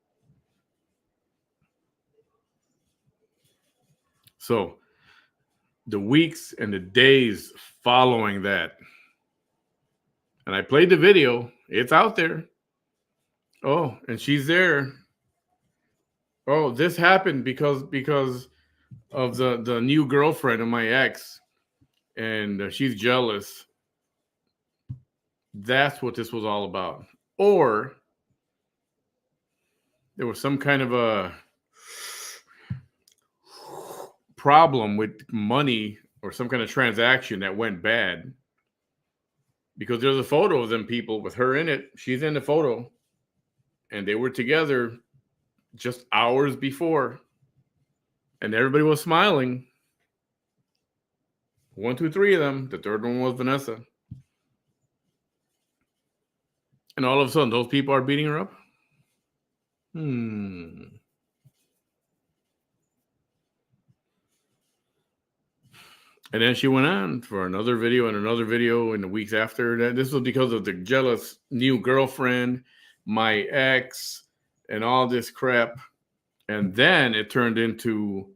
so the weeks and the days following that, and I played the video. It's out there. Oh, and she's there. Oh, this happened because of the new girlfriend of my ex, and she's jealous. That's what this was all about. Or there was some kind of a problem with money or some kind of transaction that went bad, because there's a photo of them people with her in it. She's in the photo, and they were together just hours before, and everybody was smiling. 1, 2, 3 of them. The third one was Vanessa. And all of a sudden, those people are beating her up? And then she went on for another video and another video in the weeks after that. This was because of the jealous new girlfriend, my ex, and all this crap. And then it turned into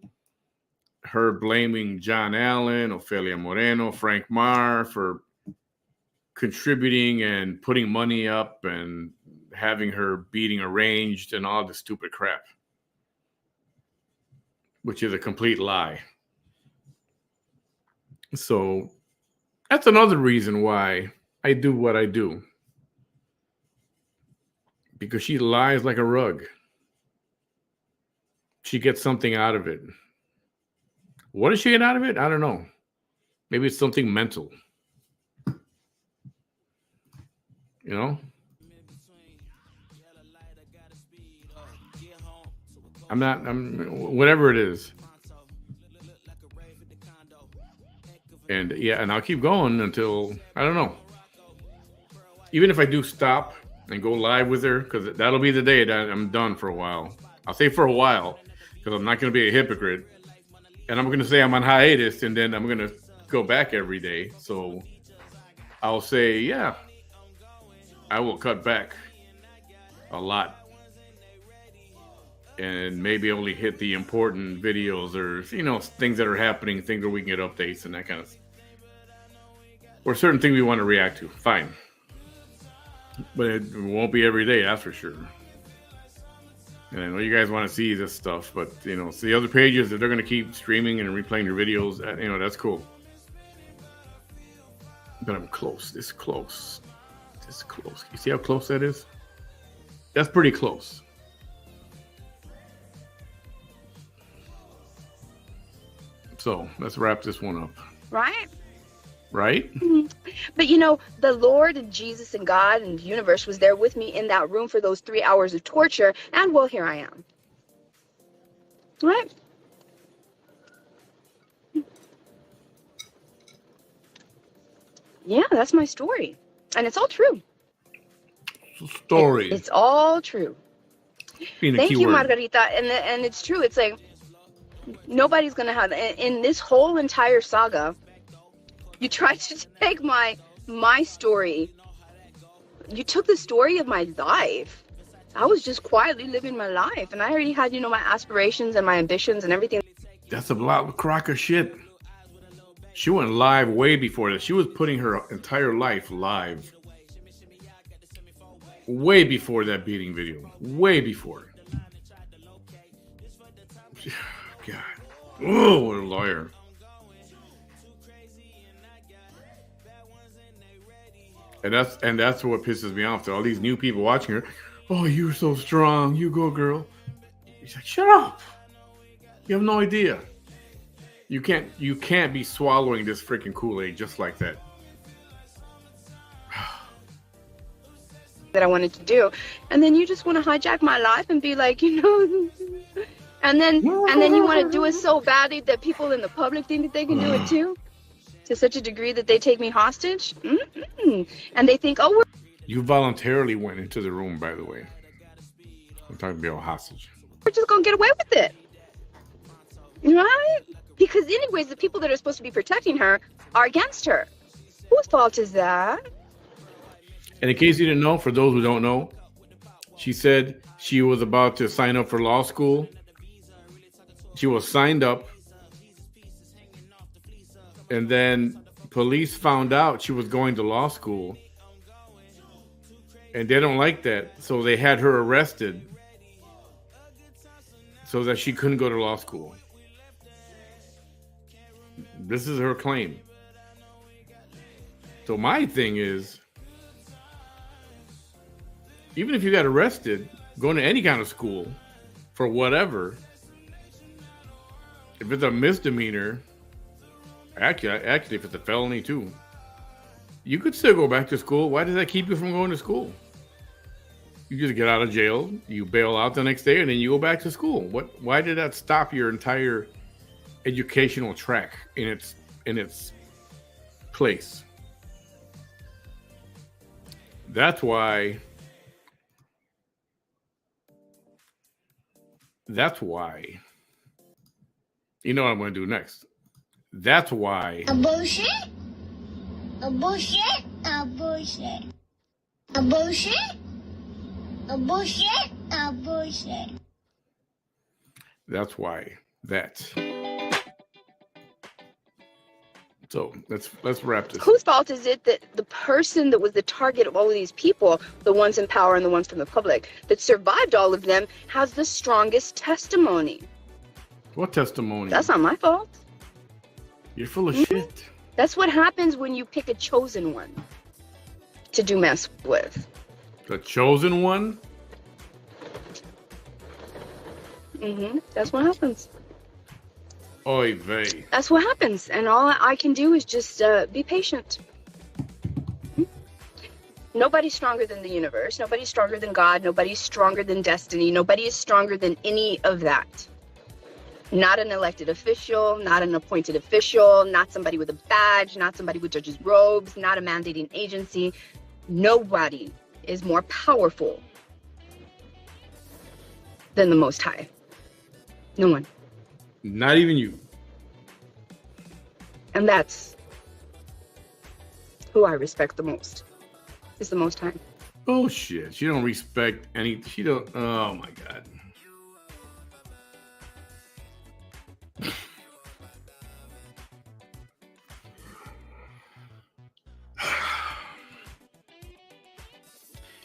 her blaming John Allen, Ofelia Moreno, Frank Marr for contributing and putting money up and having her beating arranged and all this stupid crap, which is a complete lie. So that's another reason why I do what I do, because she lies like a rug. She gets something out of it. What does she get out of it? I don't know. Maybe it's something mental. You know? I'm whatever it is. And yeah, and I'll keep going until, I don't know. Even if I do stop and go live with her, because that'll be the day that I'm done for a while. I'll say for a while, because I'm not going to be a hypocrite. And I'm going to say I'm on hiatus, and then I'm going to go back every day. So I'll say, yeah, I will cut back a lot. And maybe only hit the important videos or, you know, things that are happening, things where we can get updates and that kind of stuff. Or certain things we want to react to. Fine. But it won't be every day, that's for sure. And I know you guys want to see this stuff, but, you know, the other pages that they're going to keep streaming and replaying your videos, you know, that's cool. But I'm close. This close. This close. You see how close that is? That's pretty close. So let's wrap this one up. Right? Right? Mm-hmm. But you know, the Lord and Jesus and God and the universe was there with me in that room for those 3 hours of torture. And well, here I am. Right? Yeah, that's my story. And it's all true. Story. It's all true. Thank you, word. Margarita. And it's true. It's like, nobody's going to have, in this whole entire saga, you tried to take my story. You took the story of my life. I was just quietly living my life. And I already had, you know, my aspirations and my ambitions and everything. That's a lot of crock of shit. She went live way before this. She was putting her entire life live. Way before that beating video. Way before. God. Oh, what a liar. And that's what pisses me off. To all these new people watching her. Oh, you're so strong. You go, girl. He's like, shut up. You have no idea. You can't be swallowing this freaking Kool-Aid just like that. That I wanted to do. And then you just want to hijack my life and be like, you know, and then you want to do it so badly that people in the public think that they can do it too, to such a degree that they take me hostage. And they think, oh, you voluntarily went into the room, by the way. I'm talking about hostage. We're just gonna get away with it, right? Because anyways, the people that are supposed to be protecting her are against her. Whose fault is that? And in case you didn't know, for those who don't know, she said she was about to sign up for law school. She was signed up. And then police found out she was going to law school. And they don't like that. So they had her arrested so that she couldn't go to law school. This is her claim. So my thing is, even if you got arrested, going to any kind of school for whatever, if it's a misdemeanor, Actually, if it's a felony too, you could still go back to school. Why does that keep you from going to school? You just get out of jail, you bail out the next day, and then you go back to school. Why did that stop your entire educational track in its place? That's why. You know what I'm going to do next. That's why. A bullshit? A bullshit? A bullshit? A bullshit? A bullshit? A bullshit? That's why that. So let's wrap this. Whose fault is it that the person that was the target of all of these people, the ones in power and the ones from the public, that survived all of them, has the strongest testimony? What testimony? That's not my fault. You're full of shit. That's what happens when you pick a chosen one to do mess with. The chosen one? That's what happens. Oy vey. That's what happens. And all I can do is just be patient. Nobody's stronger than the universe. Nobody's stronger than God. Nobody's stronger than destiny. Nobody is stronger than any of that. Not an elected official, not an appointed official, not somebody with a badge, not somebody with judge's robes, not a mandating agency. Nobody is more powerful than the Most High. No one. Not even you. And that's who I respect the most, is the Most High. Oh shit. She don't respect any. She don't. Oh my God.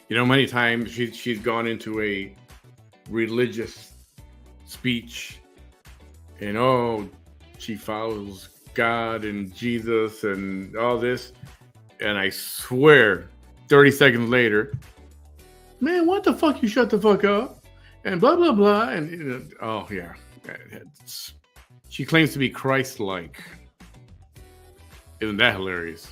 You know, many times she's gone into a religious speech, and she follows God and Jesus and all this, and I swear, 30 seconds later, man, what the fuck? You shut the fuck up, and blah blah blah, and oh yeah, she claims to be Christ-like. Isn't that hilarious?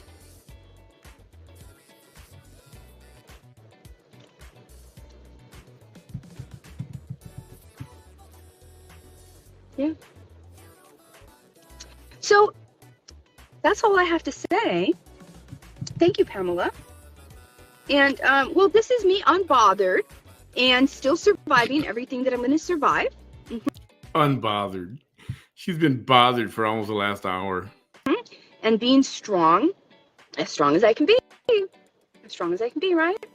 Yeah. So that's all I have to say. Thank you, Pamela. And well, this is me unbothered and still surviving everything that I'm going to survive. Unbothered. She's been bothered for almost the last hour. And being strong as I can be. As strong as I can be, right?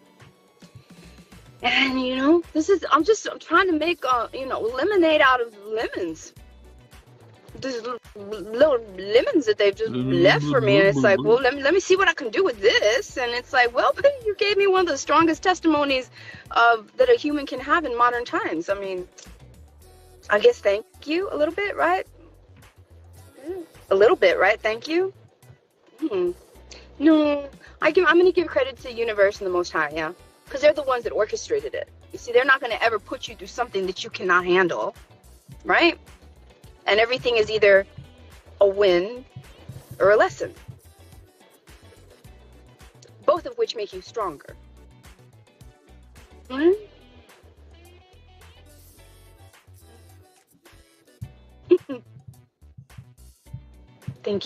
And I'm trying to make lemonade out of lemons. These little lemons that they've just left for me, and it's like, well, let me see what I can do with this. And it's like, well, you gave me one of the strongest testimonies that a human can have in modern times. I mean, I guess thank you a little bit, right? A little bit, right? Thank you. No, I'm going to give credit to the universe and the Most High, yeah. Because they're the ones that orchestrated it. You see, they're not going to ever put you through something that you cannot handle, right? And everything is either a win or a lesson. Both of which make you stronger. Thank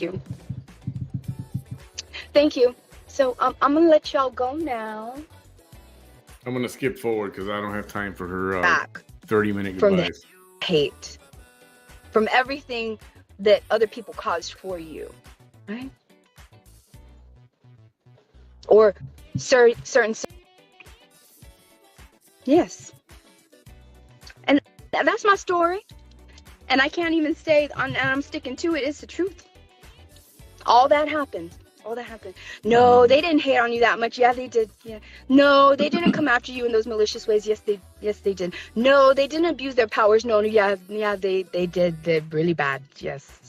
you. Thank you. So I'm going to let y'all go now. I'm going to skip forward because I don't have time for her Back 30-minute from goodbyes. the hate. From everything that other people caused for you. Right? Or certain. Yes. And that's my story. And I can't even say, and I'm sticking to it, it's the truth. All that happened. No, they didn't hate on you that much. Yeah, they did. Yeah. No, they didn't come after you in those malicious ways. Yes, they did. No, they didn't abuse their powers. No, yeah, they did. They're really bad. Yes.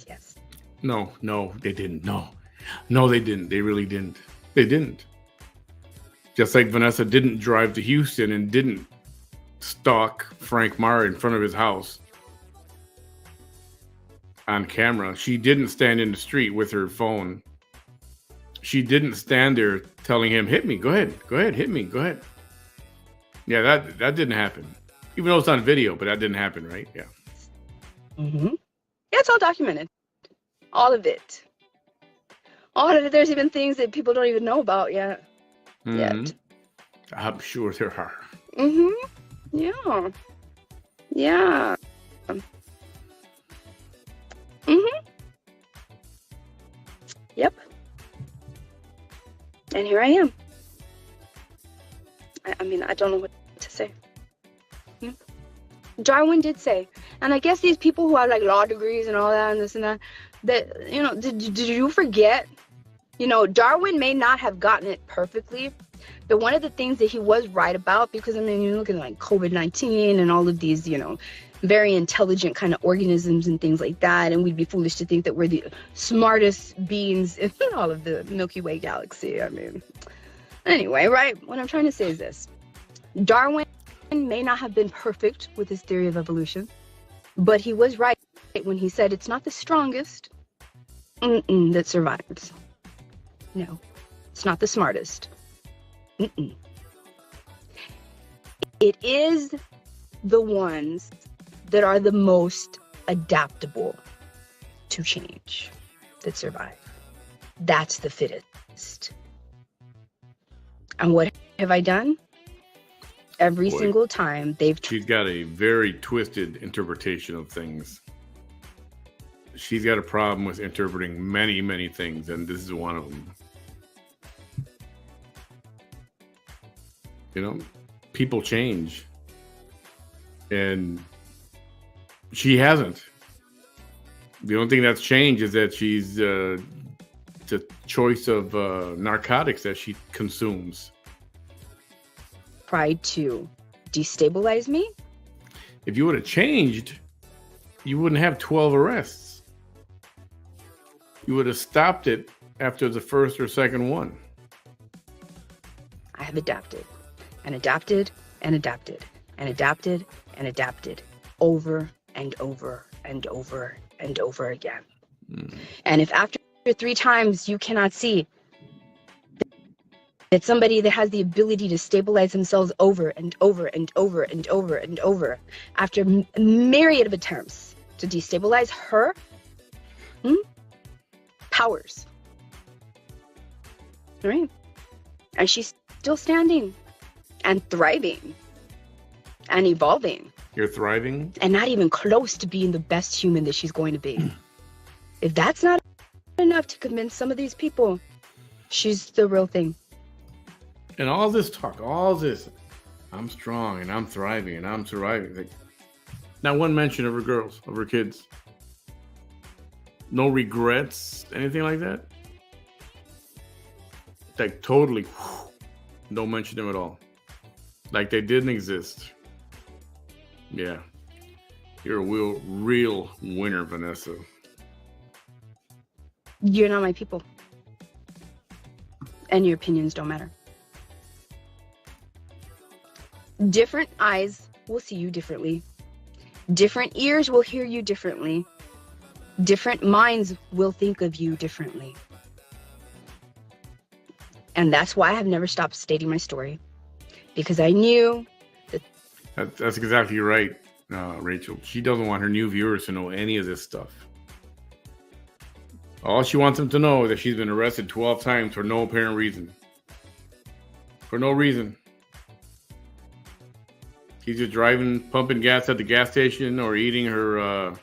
No, they didn't. No, they didn't. They really didn't. They didn't. Just like Vanessa didn't drive to Houston and didn't stalk Frank Marr in front of his house. on camera. She didn't stand in the street with her phone. She didn't stand there telling him, hit me, go ahead, hit me, go ahead. Yeah, that didn't happen. Even though it's on video, but that didn't happen, right? Yeah. Mm-hmm. Yeah, it's all documented. All of it. All of it. There's even things that people don't even know about yet. Yet. I'm sure there are. Mm-hmm. Yeah. Yeah. Mm-hmm. Yep. And here I am. I mean, I don't know what to say. Darwin did say, and I guess these people who have like law degrees and all that and this and that, that, you know, did you forget? You know, Darwin may not have gotten it perfectly, but one of the things that he was right about, because I mean, you look at like COVID-19 and all of these, you know, very intelligent kind of organisms and things like that, and we'd be foolish to think that we're the smartest beings in all of the Milky Way galaxy. I mean, anyway, right? What I'm trying to say is this. Darwin may not have been perfect with his theory of evolution, but he was right when he said it's not the strongest that survives. No, it's not the smartest. It is the ones that are the most adaptable to change that survive. That's the fittest. And what have I done? Every single time she's got a very twisted interpretation of things. She's got a problem with interpreting many, many things, and this is one of them. You know, people change, and she hasn't. The only thing that's changed is that she's the choice of narcotics that she consumes. Tried to destabilize me. If you would have changed, you wouldn't have 12 arrests. You would have stopped it after the first or second one. I have adapted and adapted and adapted and adapted and adapted over and over and over and over again. And if after 3 times you cannot see that somebody that has the ability to stabilize themselves over and over and over and over and over after a myriad of attempts to destabilize her powers, right? And she's still standing and thriving and evolving. You're thriving? And not even close to being the best human that she's going to be. If that's not enough to convince some of these people, she's the real thing. And all this talk, all this, I'm strong and I'm thriving and I'm surviving. Like, not one mention of her girls, of her kids. No regrets, anything like that. Like totally, don't mention them at all. Like they didn't exist. Yeah. You're a real winner, Vanessa. You're not my people. And your opinions don't matter. Different eyes will see you differently. Different ears will hear you differently. Different minds will think of you differently. And that's why I have never stopped stating my story. Because I knew that... That's exactly right, Rachel. She doesn't want her new viewers to know any of this stuff. All she wants them to know is that she's been arrested 12 times for no apparent reason. For no reason. She's just driving, pumping gas at the gas station or eating her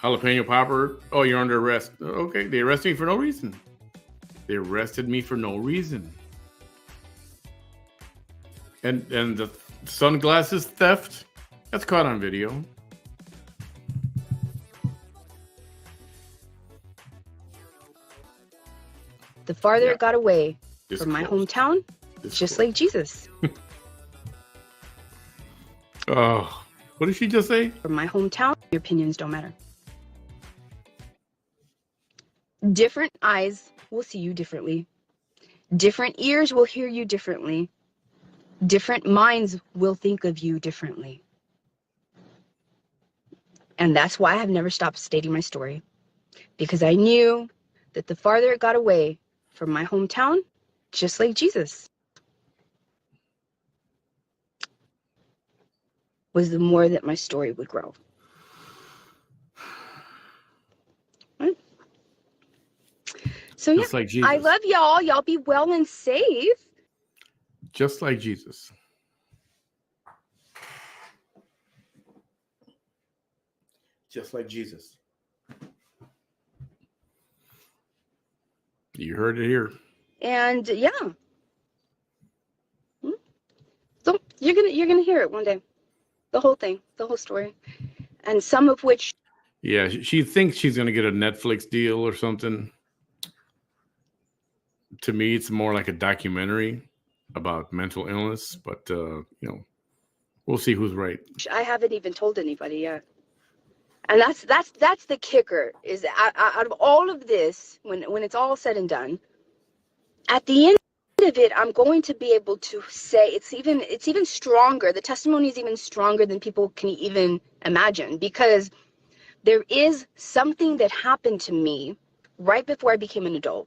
jalapeno popper. Oh, you're under arrest. Okay, they arrested me for no reason. They arrested me for no reason. And the sunglasses theft, that's caught on video. the farther it got away from my hometown, just like Jesus. Oh, what did she just say? From my hometown, your opinions don't matter. Different eyes will see you differently. Different ears will hear you differently. Different minds will think of you differently. And that's why I have never stopped stating my story. Because I knew that the farther it got away from my hometown, just like Jesus, was the more that my story would grow. Right? So yeah, Just like Jesus. I love y'all. Y'all be well and safe. Just like Jesus. Just like Jesus. You heard it here. And yeah. So you're gonna hear it one day. The whole thing, the whole story. And some of which, Yeah, she thinks she's going to get a Netflix deal or something. To me, it's more like a documentary about mental illness, but we'll see who's right. I haven't even told anybody yet. And that's the kicker, is out of all of this, when it's all said and done, at the end of it, I'm going to be able to say it's even stronger. The testimony is even stronger than people can even imagine, because there is something that happened to me right before I became an adult,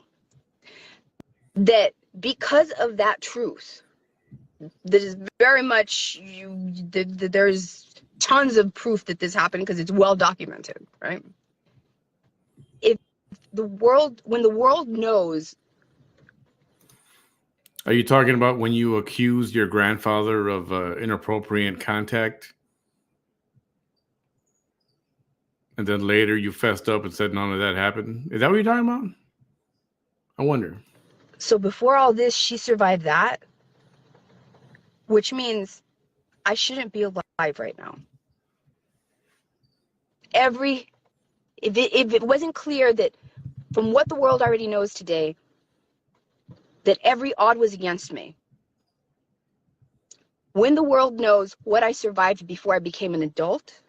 that because of that truth, that is very much, there's tons of proof that this happened because it's well documented, right? When the world knows. Are you talking about when you accused your grandfather of inappropriate contact? And then later you fessed up and said none of that happened? Is that what you're talking about? I wonder. So before all this, she survived that, which means I shouldn't be alive right now. If it wasn't clear that from what the world already knows today, that every odd was against me, when the world knows what I survived before I became an adult,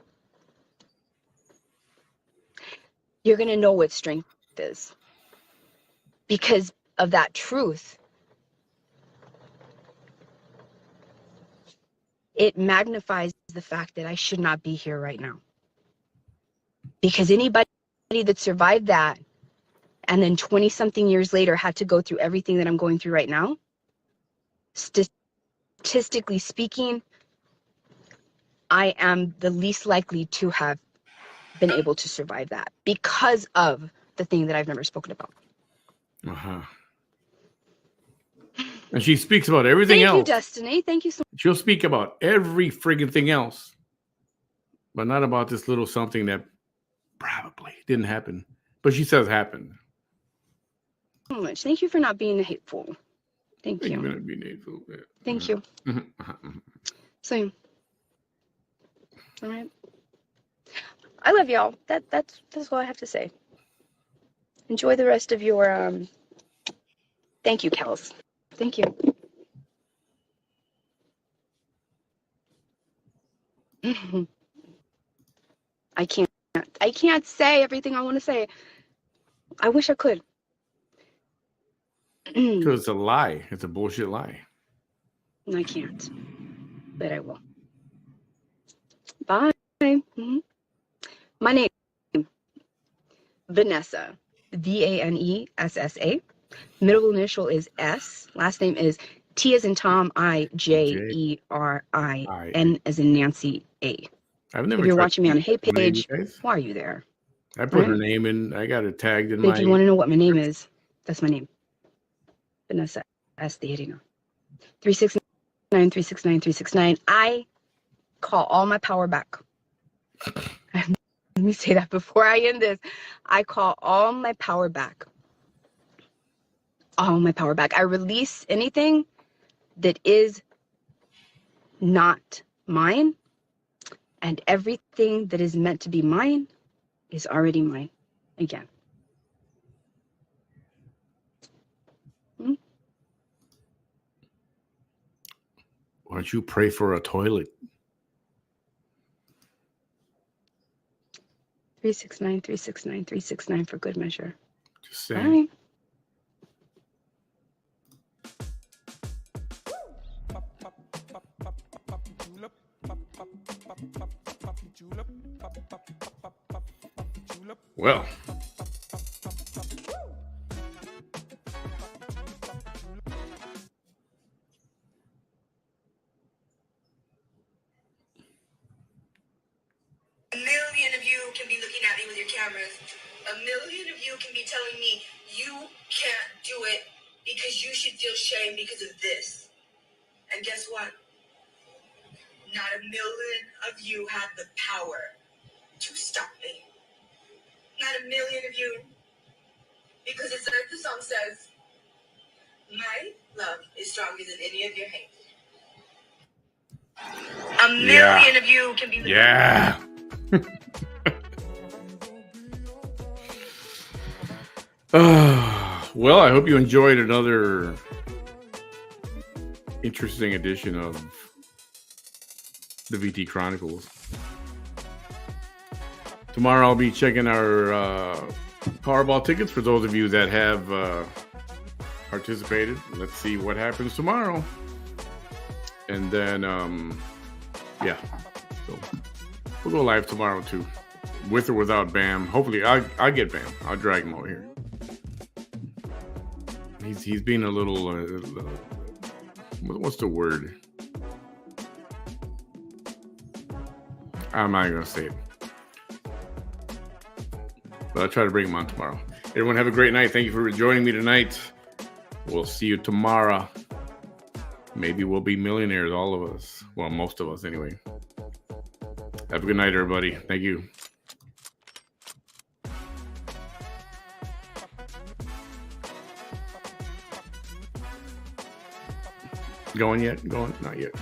you're going to know what strength is. Because of that truth, it magnifies the fact that I should not be here right now. Because anybody that survived that and then 20-something years later had to go through everything that I'm going through right now, statistically speaking, I am the least likely to have been able to survive that because of the thing that I've never spoken about. Uh-huh. And she speaks about everything else. Thank you, Destiny. Thank you so much. She'll speak about every friggin' thing else, but not about this little something that probably didn't happen. But she says happened. Thank you for not being hateful. Thank you. You're gonna be hateful. Yeah. Thank you. Same. All right. I love y'all. That's all I have to say. Enjoy the rest of your thank you, Kels. Thank you. I can't say everything I want to say. I wish I could. Because it's a lie. It's a bullshit lie. I can't, but I will. Bye. Mm-hmm. My name, Vanessa, Vanessa. Middle initial is S. Last name is T as in Tom, I, J-E-R-I-N as in Nancy, A. I've never. If you're watching me on a Hey page, why are you there? I put her name in. I got it tagged in but my. If you want to know what my name is, that's my name. Vanessa S. The Hitting. 369. I call all my power back. Let me say that before I end this. I call all my power back. All my power back. I release anything that is not mine, and everything that is meant to be mine is already mine again. Why don't you pray for a toilet? 369 for good measure. Just saying. Bye. Well, A million of you can be looking at me with your cameras. A million of you can be telling me you can't do it because you should feel shame because of this. And guess what? Not a million of you have the power to stop me. Not a million of you. Because it's like the song says, my love is stronger than any of your hate. A million of you can be... Yeah. Well, I hope you enjoyed another interesting edition of the VT Chronicles. Tomorrow I'll be checking our Powerball tickets for those of you that have participated. Let's see what happens tomorrow. And then, yeah. So we'll go live tomorrow too. With or without Bam. Hopefully I'll get Bam. I'll drag him over here. He's being a little, what's the word? I'm not going to say it. But I'll try to bring him on tomorrow. Everyone have a great night. Thank you for joining me tonight. We'll see you tomorrow. Maybe we'll be millionaires, all of us. Well, most of us anyway. Have a good night, everybody. Thank you. Going yet? Going? Not yet.